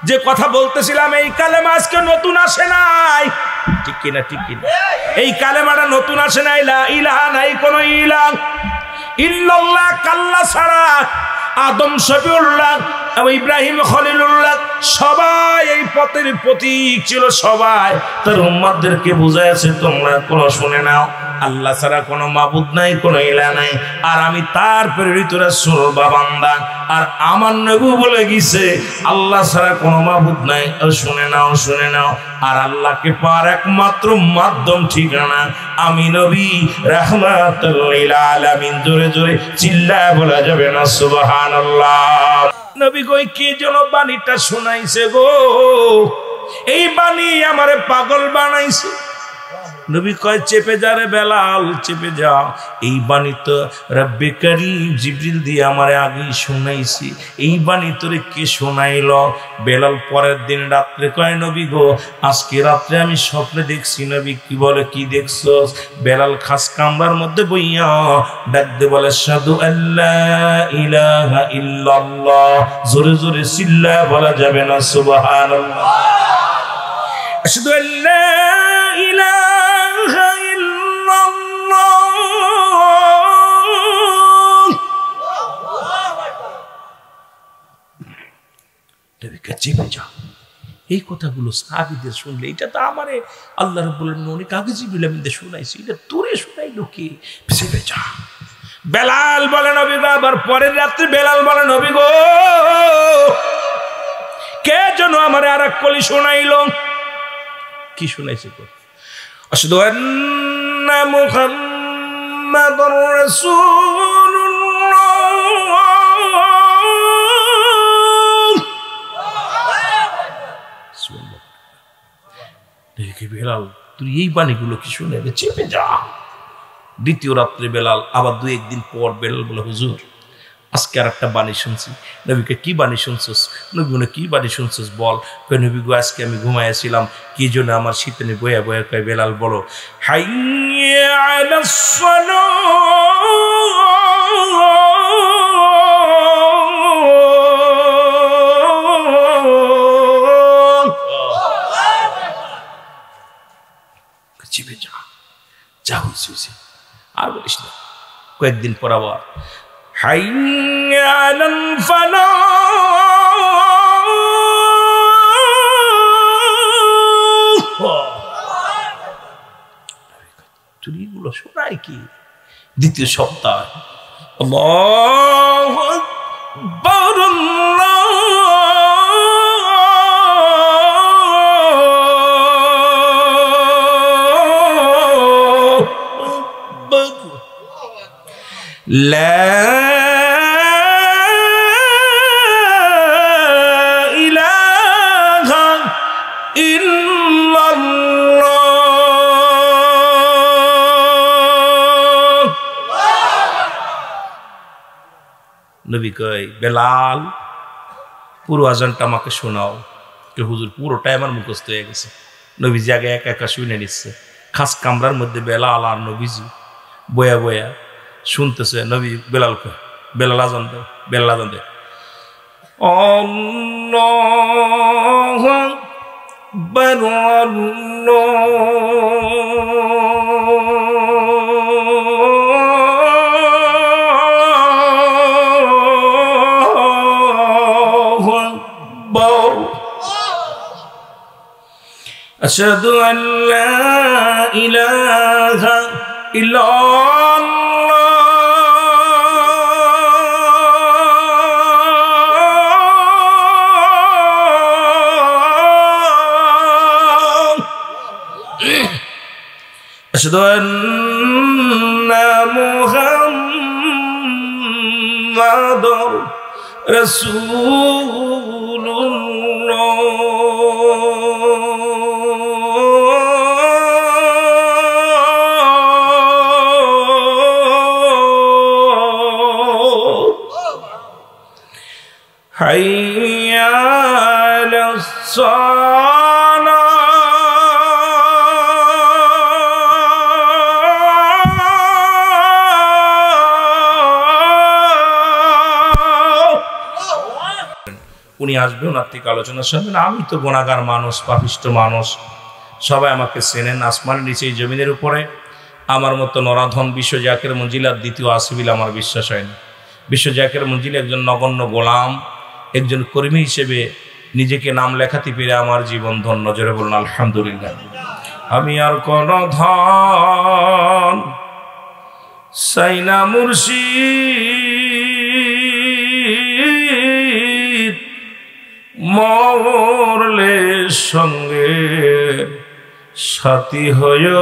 যে কথা বলতেছিলাম এই কালেমা আজকে নতুন আসে নাই, ঠিক কিনা? ঠিক কিনা? এই কালেমাটা নতুন আসে নাই। লা ইলাহা নাই, কোন ইলাহ, ইল্লাল্লাহ কাল্লা ছাড়া। আদম শফিউল্লাহ, ইব্রাহিম খলিলুল্লাহ সবাই এই পথের প্রতীক ছিল। সবাই তার উম্মতদেরকে বুঝাইছে তোমরা কোন শুনে নাও, আল্লাহ ছাড়া কোনো মাবুদ নাই, কোনো ইলাহ নাই। আর আমি তার প্রেরিত রাসূল বা বান্দা। আর আমার নবী বলে গেছে আল্লাহ ছাড়া কোনো মাবুদ নাই। শুনে নাও, শুনে নাও। আর আল্লাহকে পাওয়ার একমাত্র মাধ্যম ঠিকানা আমি নবী রাহমাতুল লিল আলামিন। জোরে জোরে চিল্লায় বলা যাবে না সুবহানাল্লাহ। নবী কই কি যেন বাণীটা শোনাইছে গো, এই বাণী আমারে পাগল বানাইছে। নবী কয় চেপে যা রে বেলাল, চেপে যা। এই বাণী তো রব্বে কারীম জিবরিল দিয়ে আমারে আগেই শোনাইছি। এই বাণী তোরে কে শোনাইল? বেলাল পরের দিন রাত্রে কয় নবী গো আজকে রাত্রে আমি স্বপ্নে দেখছি। নবী কি বলে? কি দেখছস? বেলাল খাস কামরার মধ্যে বইয়া ডাকতে বলে আশহাদু আল্লা ইলাহা ইল্লাল্লাহ। জোরে জোরে চিল্লায় বলা যাবে না সুবহানাল্লাহ। আশহাদু আল্লা ইলাহা ইল্লাল্লাহ। চেপে যা। এই কথাগুলো সাহাবীদের শুনলে, এটা তো আমারে আল্লাহ রাব্বুল আলামিন অনেক আগে জিবরিল আমিনদের শোনাইছে, এটা তোরে শোনাইলো কে? চেপে যা। বেলাল বলে নবী গো, আবার পরের রাত্রে বেলাল বলে নবী গো কে যেন আমারে আর এক কলি শোনাইলো। কি শোনাইছে গো? আশহাদু আন্না মুহাম্মাদুর রাসূলুল্লাহ। দেখি বেলাল তুই এই বাণীগুলো কি শুনে? চেপে যা। দ্বিতীয় রাত্রে বেলাল আবার দুই একদিন পর বেলাল বলে হুজুর আজকে আর একটা বাণী শুনছি। নবীকে কি বাণী শুনছিস? নবী বলে কি বাণী শুনছিস বল। কই নবী গো আজকে আমি ঘুমাইছিলাম, কি জন্য আমার শীতনে বয়া বয়া কয় বেলাল বলো হাইয়া আলাস সালাহ। চিপে যা, যা হয়েছে আর বলিস না। কয়েকদিন পর আবার হাইয়া আলাল ফালাহ। চুরিগুলো শোনায় কি? দ্বিতীয় সপ্তাহ আল্লাহু আকবার লা ইলাহা ইল্লাল্লাহ। নবী কয় বেলাল পুরো আজানটা আমাকে শোনাও। এ হুজুর পুরোটাই আমার মুখস্থ হয়ে গেছে। নবীজি আগে একা একা শুনে নিচ্ছে, খাস কামরার মধ্যে বেলাল আর নবীজি বয়া বয়া শুনতেছে। নবী বেলালকে বেলাল আজান দে, বেলাল আজান দে। আল্লাহু আকবার আল্লাহু আকবার আশহাদু আল্লা ইলাহা ইল্লাল্লাহ আশহাদু আন্না মুহাম্মাদুর রাসূলুল্লাহ। হাইয়া আলাস সালাহ উনি আসবেন, ওনার থেকে আলোচনা শুনবেন। আমি তো গুনাহগার মানুষ, পাপিষ্ঠ মানুষ, সবাই আমাকে চেনেন। আসমানের নিচে এই জমিনের উপরে আমার মতো নরাধন বিশ্ব জাকের মঞ্জিলার দ্বিতীয় আসিবিল আমার বিশ্বাস হয় না। বিশ্ব জাকের মঞ্জিল একজন নগণ্য গোলাম, একজন কর্মী হিসেবে নিজেকে নাম লেখাতে পেরে আমার জীবন ধন্য। জোরে বলুন আলহামদুলিল্লাহ। আমি আর কোন ধন চাই না মুর্শিদ, মরলে সঙ্গে সাথী হয়ে।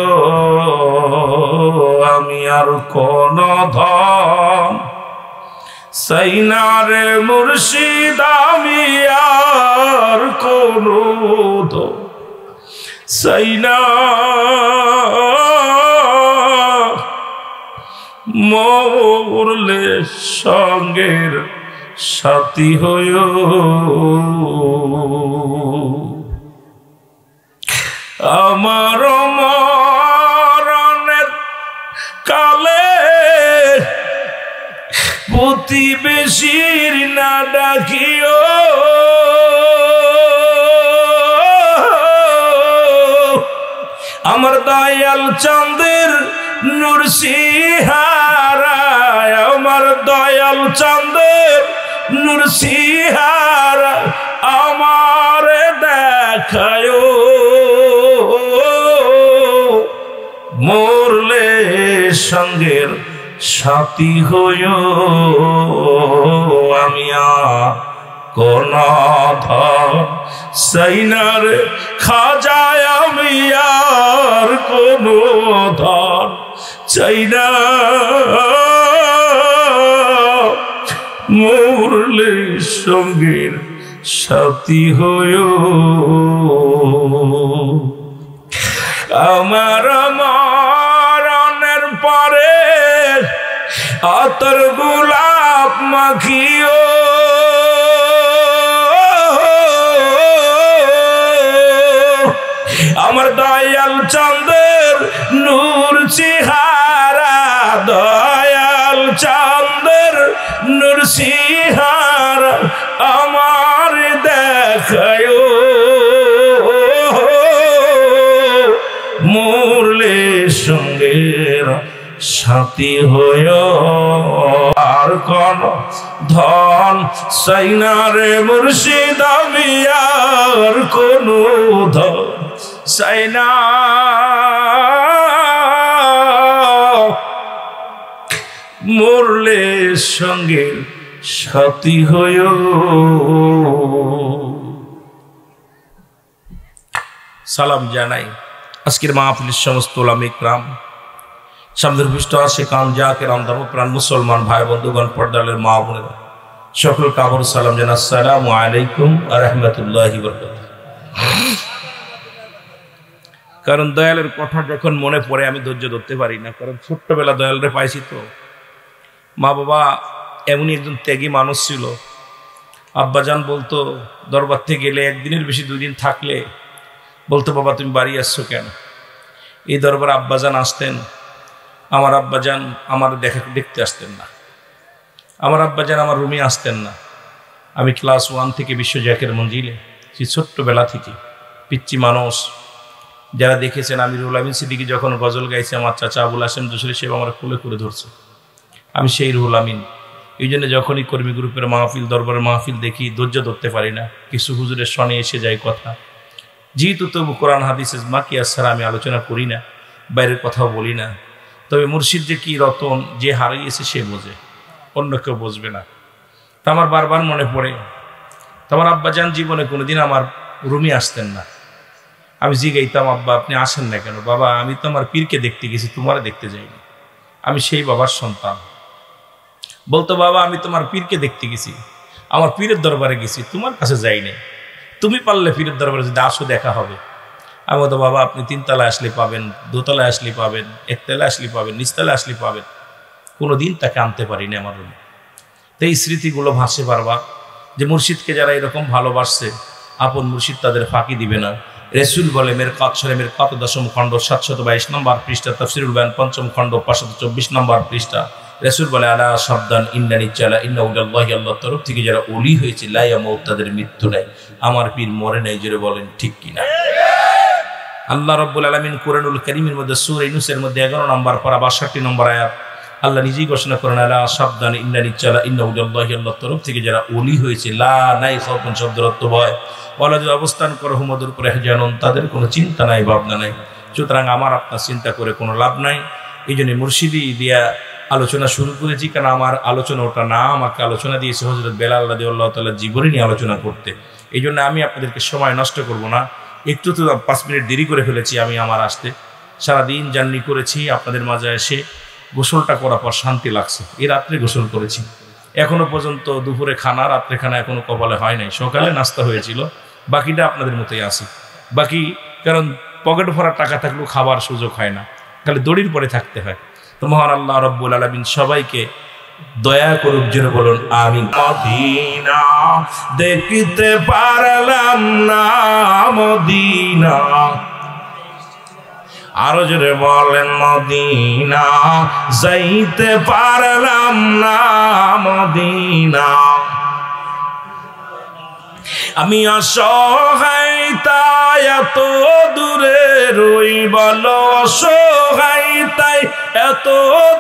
আমি আর কোন ধন চাই না রে মুর্শিদ, আমি আর কোন ধন চাই না, মরলে সঙ্গের সাথী হয়ে। আমার মরণের কালে প্রতিবেশীর না ডাকিও, আমার দয়াল চাঁদের নূর সিহারায়, আমার দয়াল চাঁদের নূর সিহারায় আমার দেখায়। মরলে সঙ্গের সাথী হয়ে। আমি কোন ধন চাই না রে খাজায়, আমি আর কোন ধন চাই না, মরলে সঙ্গের সাথী হয়ে। আমার মরণের পরে আতর গোলাপ মাখিও, আমার দয়াল চাঁদের নূর চেহারা, দয়াল চাঁদের নূর চেহারা আমার দেখায়। মরলে সঙ্গের সাথী হয়ে। আর কোন ধন চাই না রে মুর্শিদ, আমি আর কোন ধন চাই না, মরলে সঙ্গের সাথী হয়ে। সালাম জানাই আজকের মাহফিলের সমস্ত উলামা ইকরাম, সামনের পৃষ্ঠ আসে কাম জাকের ধর্মপ্রাণ মুসলমান ভাই বন্ধুগণ, পর্দালের মা বোনেরা, সকল কাবর সালাম জানা। আসসালামু আলাইকুম ওয়া রাহমাতুল্লাহি ওয়া বারাকাতুহু। কারণ দয়ালের কথা যখন মনে পড়ে আমি ধৈর্য ধরতে পারি না, কারণ ছোট্টবেলা দয়ালরে পাইছি তো। মা বাবা এমনই একজন ত্যাগী মানুষ ছিল, আব্বাজান বলতো দরবার থেকে গেলে একদিনের বেশি 2 দিন থাকলে বলতো, বাবা তুমি বাড়ি আসছো কেন? এই দরবারে আব্বাজান আসতেন, আমার আব্বাজান আমার দেখতে আসতেন না, আমার আব্বাজান আমার রুমে আসতেন না। আমি ক্লাস 1 থেকে বিশ্ব জাকের মঞ্জিলে, সেই ছোট্টবেলা থেকে পিচ্চি মানুষ যারা দেখেছেন, আমি রুহুল আমিন সিদ্দিকী যখন গজল গাইছে, আমার চাচা আবুল হাসেম জসির সাহেব আমার কোলে করে ধরছে, আমি সেই রুহুল আমিন। এই জন্য যখনই কর্মী গ্রুপের মাহফিল, দরবারের মাহফিল দেখি, ধৈর্য ধরতে পারি না, কিছু হুজুরের শনে এসে যায় কথা। যেহেতু তবু কোরআন হাদিসের মাকিয়াস ছাড়া আমি আলোচনা করি না, বাইরের কথাও বলি না। তবে মুর্শিদ যে কি রতন, যে হারিয়েছে সে বোঝে, অন্য কেউ বুঝবে না। তা আমার বারবার মনে পড়ে, তোমার আব্বাজান জীবনে কোনোদিন আমার রুমে আসতেন না। আমি জিগাইতাম, আব্বা আপনি আসেন না কেন? বাবা আমি তো আমার পীরকে দেখতে গেছি, তোমার দেখতে যাইনি। আমি সেই বাবার সন্তান। বলতো, বাবা আমি তোমার পীরকে দেখতে গেছি, আমার পীরের দরবারে গেছি, তোমার কাছে যাইনি। তুমি পারলে পীরের দরবারে যদি আসো দেখা হবে। আমি বলতো, বাবা আপনি 3 তলায় আসলে পাবেন, 2 তলায় আসলে পাবেন, 1 তলায় আসলে পাবেন, নিচতলায় আসলে পাবেন। কোনোদিন তাকে আনতে পারিনি আমার রুমে। তো এই স্মৃতিগুলো ভাসে বারবার, যে মুর্শিদকে যারা এরকম ভালোবাসছে, আপন মুর্শিদ তাদের ফাঁকি দিবে না। রসুল বলে, মেরকাত শরীফ মেরকাত 10ম খণ্ড 722 নম্বর পৃষ্ঠা, তাফসিরুল বায়ান 5ম খণ্ড 524 নম্বর পৃষ্ঠা। রসুল বলে, আলা সাবধান ইন্নানি চালা ইন্নাউল্লাহি, আল্লাহর তরফ থেকে যারা ওলি হয়েছে, লা ইয়ামুত, তাদের মৃত্যু নাই। আমার পীর মরে নাই, জোরে বলেন ঠিক কিনা? আল্লাহ রাব্বুল আলামিন কুরআনুল কারীমের মধ্যে সূরা ইউনূসের মধ্যে 11 নম্বর পারা 62 নম্বর আয়াত আল্লাহ নিজেই ঘোষণা করেন, আলা সাবধান ইন্নানি চালা ইন্নাউল্লাহি, আল্লাহর তরফ থেকে যারা ওলি হয়েছে, লা নাই খাউফুন শব্দের অর্থ ভয়, ওয়ালা যদি অবস্থান করো হুমদের উপরে জানুন, তাদের কোনো চিন্তা নাই, ভাবনা নাই। সুতরাং আমার আপনার চিন্তা করে কোনো লাভ নাই। এই জন্য মুর্শিদি দিয়া আলোচনা শুরু করেছি, কারণ আমার আলোচনা ওটা না, আমাকে আলোচনা দিয়েছে হযরত বেলাল রাদিয়াল্লাহু তাআলা জীবনী নিয়ে আলোচনা করতে। এই জন্য আমি আপনাদেরকে সময় নষ্ট করব না। একটু তো 5 মিনিট দেরি করে ফেলেছি আমি আমার আসতে। সারাদিন জার্নি করেছি, আপনাদের মাঝে এসে গোসলটা করার পর শান্তি লাগছে। এই রাত্রে গোসল করেছি, এখনো পর্যন্ত দুপুরে খানা, রাত্রে খানা এখনো কপালে হয় নাই। সকালে নাস্তা হয়েছিল, বাকিটা আপনাদের মতোই আছে। বাকি কারণ পকেট ভরা টাকা থাকলেও খাবার সুযোগ হয় না, খালি দড়ির পরে থাকতে হয়। তো মহান আল্লাহ রাব্বুল আলামিন সবাইকে দয়া করুক, জন্য বলুন আমিন। মদিনা দেখতে পারলাম না, মদিনা আরো জোরে বলেন, মদিনা যাইতে পারলাম না, মদিনা আমি অসহায় তাই এত দূরে রই, বলো অসহায় তাই এত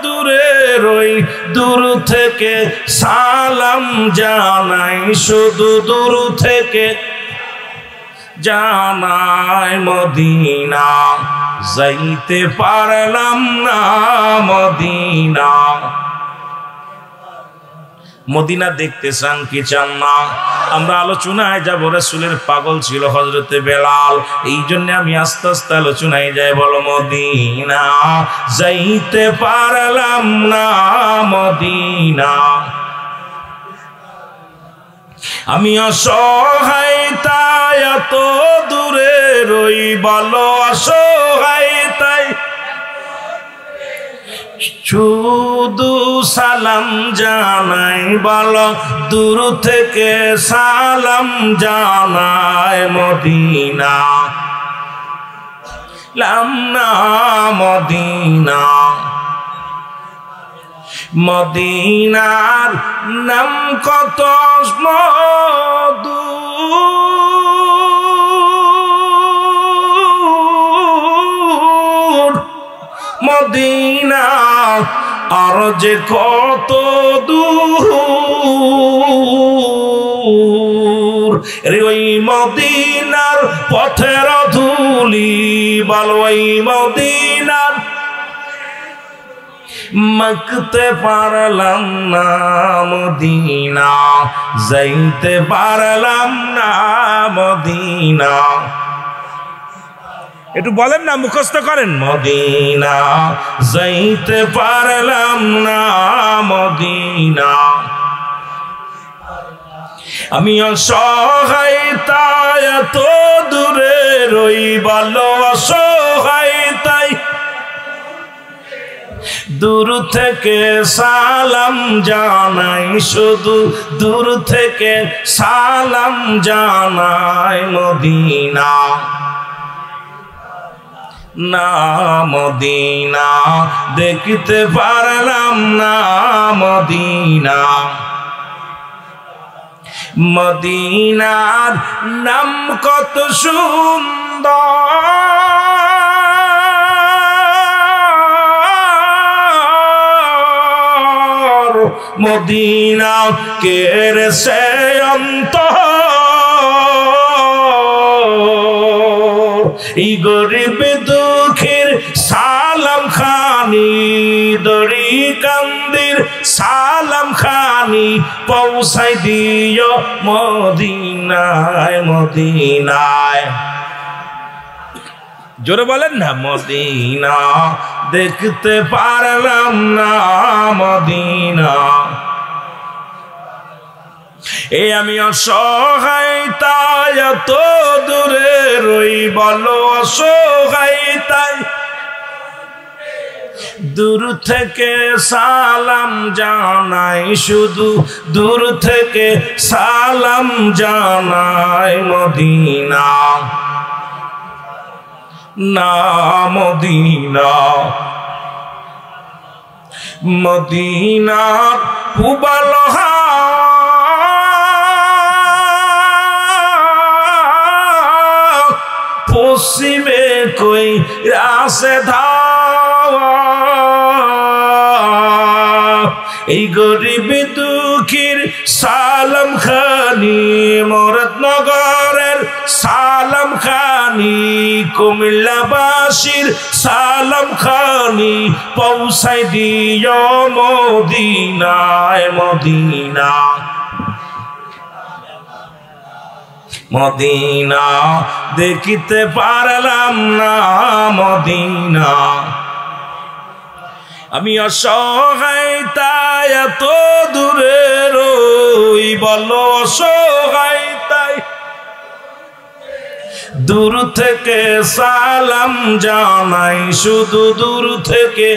দূরে রই, দূর থেকে সালাম জানাই, শুধু দূর থেকে জানাই, মদিনা যাইতে পারলাম না, মদিনা। মদিনা দেখতে চান কি চান না? আমরা আলোচনায় যাব, রাসূলের পাগল ছিল হযরতে বেলাল। এই জন্য আমি আস্তে আস্তে আলোচনায় যাই। বলো, মদিনা যাইতে পারলাম না, মদিনা আমি অসহায় তাই এত দূরে রই, বলো অসহায় তাই শুধু সালাম জানাই, বলো দূর থেকে সালাম জানাই, মদিনা লাম না, মদিনা মদিনার নাম কত মধু, মদিনা আর যে কত দূর, ওই মদিনার পথের ধুলি, বলো ওই মদিনার মাখতে পারলাম না, মদিনা যাইতে পারলাম না, মদিনা। একটু বলেন না, মুখস্থ করেন, মদিনা যাইতে পারলাম না, মদিনা আমি অসহায় তাই এত দূরে রই, বলো অসহায় তাই দূর থেকে সালাম জানাই, শুধু দূর থেকে সালাম জানাই। মদিনা না মদিনা দেখতে পারলাম না, মদিনা মদিনার নাম কত সুন্দর, মদিনা কের সে অন্তর। এই গরিব দুঃখের সালাম খানি, দড়ি কান্দির সালাম খানি পৌঁছাই দিও মদিনায়, মদিনায়। জোরে বলেন না, মদিনা দেখতে পারলাম না, মদিনা। এই আমি অসহায় তাই এত দূরে রই, বলো অসহায় তাই দূর থেকে সালাম জানাই, শুধু দূর থেকে সালাম জানাই। মদিনা না মদিনা মদিনার পুবালহা পশ্চিমে কই রাসে ধাওয়া। এই গরিব দুঃখীর সালাম খানি, মুরাদনগরের সালাম খানি, কুমিল্লাবাসীর সালাম খানি পৌঁছাই দিও মদিনায়, মদিনা মদিনা দেখিতে পারলাম না, মদিনা। আমি অসহায় তাই এত দূরে রই, বলো অসহায় তাই দূর থেকে সালাম জানাই, শুধু দূর থেকে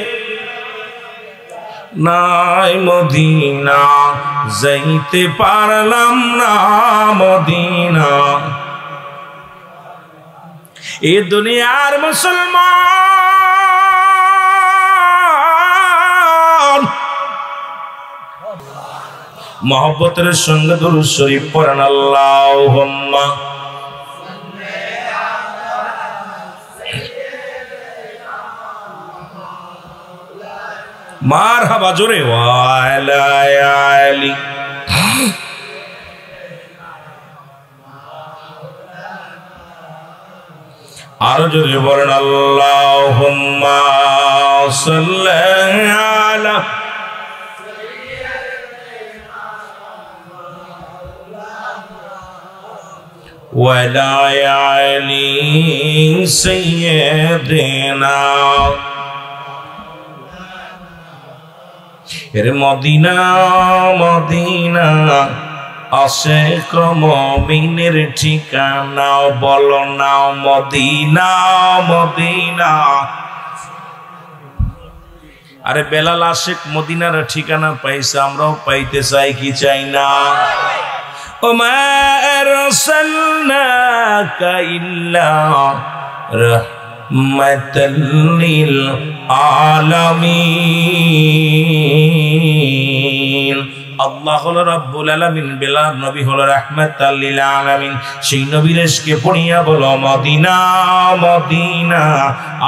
নাই মদিনা যাইতে পারলাম না, মদিনা। এ দুনিয়ার মুসলমান মহব্বতের সঙ্গে দুরূদ শরীফ পড়েন, আল্লাহুম্মা মারহাবা, জোরে ওয়ালা আলি। আর জোরে বলেন আল্লাহুম্মা সাল্লি আলা ওয়ালা আলি সাইয়্যিদিনা। এর মদিনা মদিনা আশিক মুমিনের ঠিকানা, বলো না মদিনা মদিনা। আরে বেলাল আশিক মদিনার ঠিকানা পাইছে, আমরাও পাইতে চাই কি চাই না? ওমা আরসালনাকা ইল্লা রাহমাতাল লিল আলামিন। আল্লাহ হলো রব্বুল আলামিন, বেলাল নবী হলো রাহমাতাল লিল আলামিন। সেই নবীকে পড়িয়া বলো মদিনা মদিনা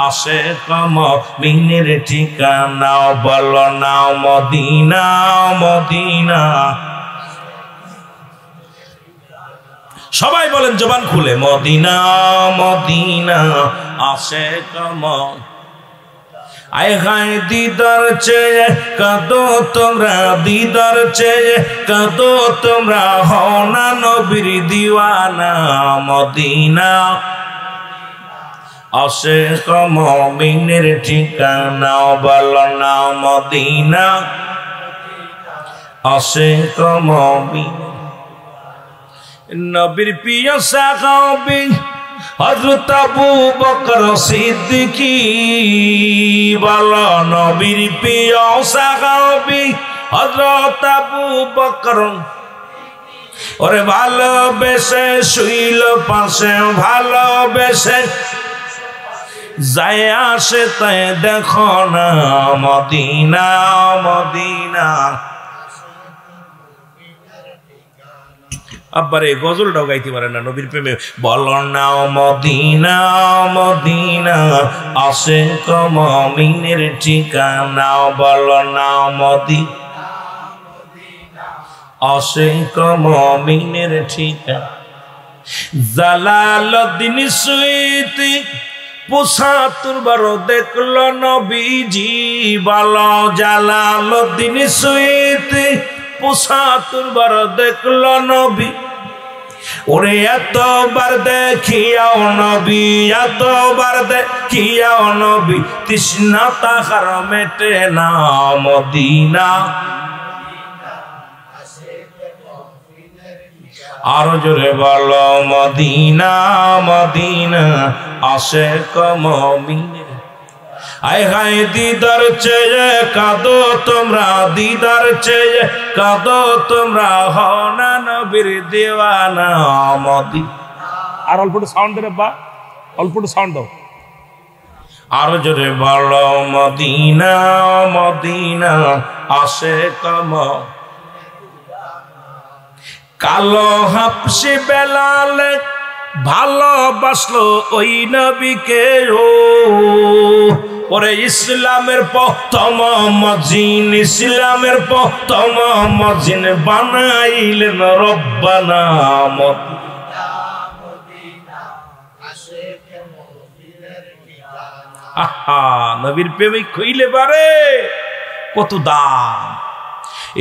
আশিক মুমিনের ঠিকানা, বলো না মদিনা মদিনা। সবাই বলেন জবান খুলে, মদিনা মদিনা আশিক আয় হায় দিদার চেয়ে কাঁদো তোমরা, দিদার চেয়ে কাঁদো তোমরা, হও না নবীর দিওয়ানা। মদিনা আশিক মুমিনের ঠিকানা, বলো না মদিনা আশিক মুমিন। নবীর প্রিয় সাহাবী হযরত আবু বকর সিদ্দিকী বলো নবীর প্রিয় সাহাবী হযরত আবু বকর ওরে ভালোবেসে শুইল পাশে ভালোবেসে যায় আসে তাই দেখো না মদিনা মদিনা। আবার এই গজলটাও গাইতে পারে না নবীর প্রেমে বলো না মদিনা মদিনা আশিক মুমিনের ঠিকানা বলো না মদিনা আশিক মুমিনের ঠিকানা। জালালউদ্দিন সুয়ুতী ৭৫ বার দেখল নবীজি বলো জালালউদ্দিন সুয়ুতী ৭৫ বার দেখল নবী ওরে এতবার দেখিয়াও নবী এতবার দেখিয়াও নবী তৃষ্ণা তাহার মেটে না মদিনা। আরো জোরে বলো মদিনা মদিনা আশিক মুমিনের। আয় হায় দিদার চেয়ে কাঁদো তোমরা দিদার চেয়ে কাঁদো তোমরা হও না নবীর দিওয়ানা মদিনা। আর অল্প একটু সাউন্ড দে বা অল্প একটু সাউন্ড দাও। আরো জোরে বলো মদিনা মদিনা আশিক মুমিনের। কালো হাফসি বেলাল ভালোবাসলো ওই নবীকে ওরে ইসলামের প্রথম মুজিন ইসলামের প্রথম মুজিন বানাইলেন রব্বানা মদিনা মদিনা আশিক মুমিনের ঠিকানা। আহা নবীর প্রেমিক কইলে পারে কত দাম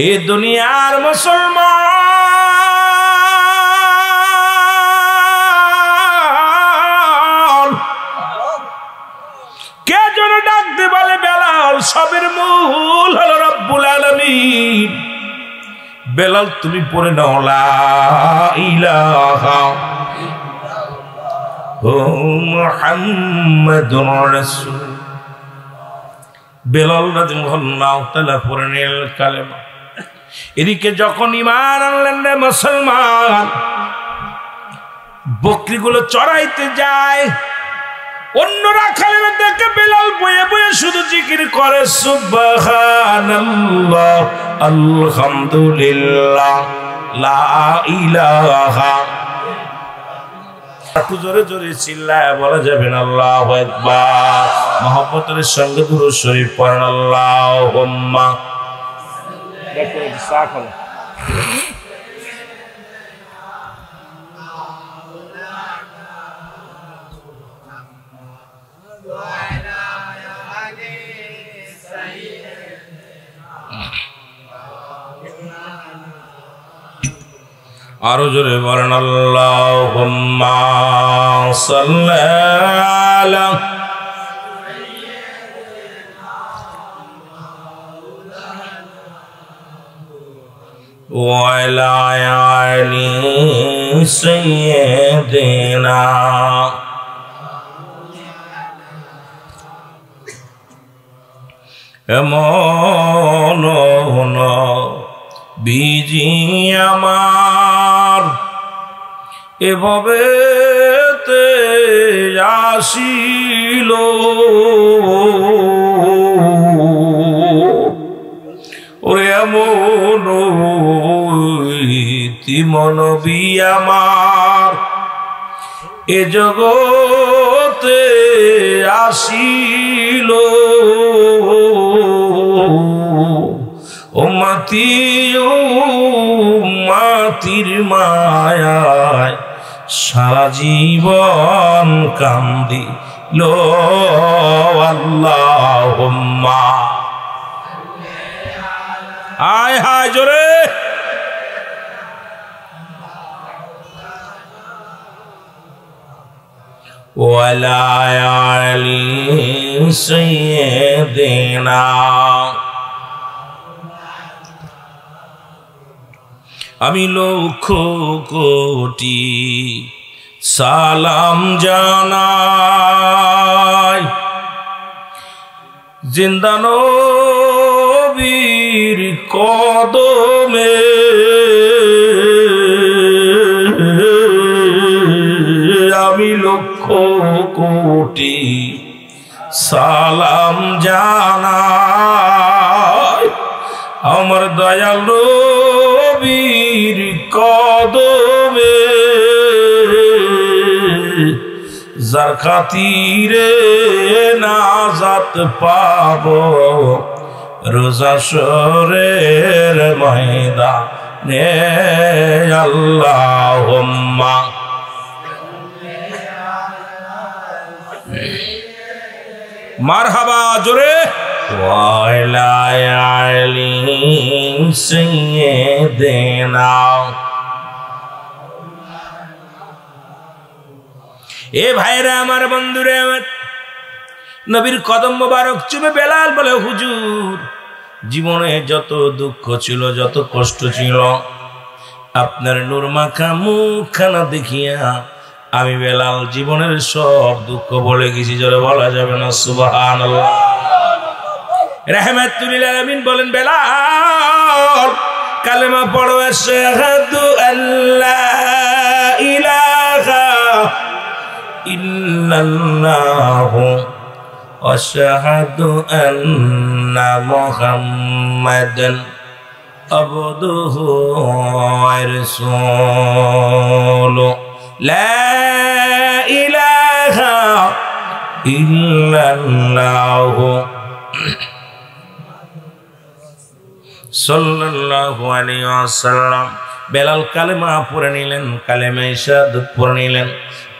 এ দুনিয়ার মুসলমান। কে যেন ডাকতে বলে বেলাল সবের মূল হলো রব্বুল আলামিন। বেলাল তুমি পড়ে নাও লা ইলাহা মুহাম্মাদুর রাসূল। বেলাল রাদিয়াল্লাহু তাআলা পড়ে নিল কালেমা। এদিকে যখন ঈমান আনলেন রে মুসলমান বকরিগুলো চড়াইতে যায় অন্যরা খালি দেখে বেলাল বয়ে বয়ে শুধু জিকির করে সুবহানাল্লাহ আলহামদুলিল্লাহ লা ইলাহা। একটু জোরে জোরে চিল্লায় বলা যাবে না আল্লাহু আকবার। মহব্বতের সঙ্গে দুরূদ শরীফ পড়েন আল্লাহুম্মা আরো জোরে বলেন আল্লাহুম্মা সাল্লি আলা ওয়া আলা আলি সাইয়্যিদিনা। এমন বিজি আমার এভাবে আসিল ওরে এমন নবী আমার এ জগতে আসিল উম্মতি উম্মতির মায়ায় সারা জীবন কান্দিল আল্লাহুম্মা। আয় হায় জোরে ওয়ালা আলি সাইয়্যিদিনা। আমি লক্ষ কোটি সালাম জানাই জিন্দা নবীর কদমে আমি লক্ষ কোটি সালাম জানাই আমার দয়াল নবীর কদমে যার খাতিরে নাজাত পাবো রোজ হাশরের ময়দানে আল্লাহুম্মা মারহাবা জোরে ওয়ালা আলি সাইয়্যিদিনা। এ ভাইরা আমার, বন্ধুরে আমার, নবীর কদম মোবারক চুমে বেলাল বলে হুজুর জীবনে যত দুঃখ ছিল, যত কষ্ট ছিল, আপনার নূর মাখা মুখখানা দেখিয়া আমি বেলাল জীবনের সব দুঃখ বলে গেছি। জোরে বলা যাবে না সুবহানাল্লাহ। রাহমাতুল লিল আলামিন বলেন, বেলাল কালেমা পড়ো, আশহাদু আল্লা ইলাহা ইল্লাল্লাহু ওয়া আশহাদু আন্না মুহাম্মাদান আবদুহু ওয়া রাসূলুহু লা ইলাহা ইল্লাল্লাহু সাল্লাল্লাহু আলাইহি ওয়াসাল্লাম। বেলাল কালেমা পড়ে নিলেন, কালেমা শাহাদাত পড়ে নিলেন,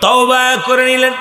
তওবা করে নিলেন।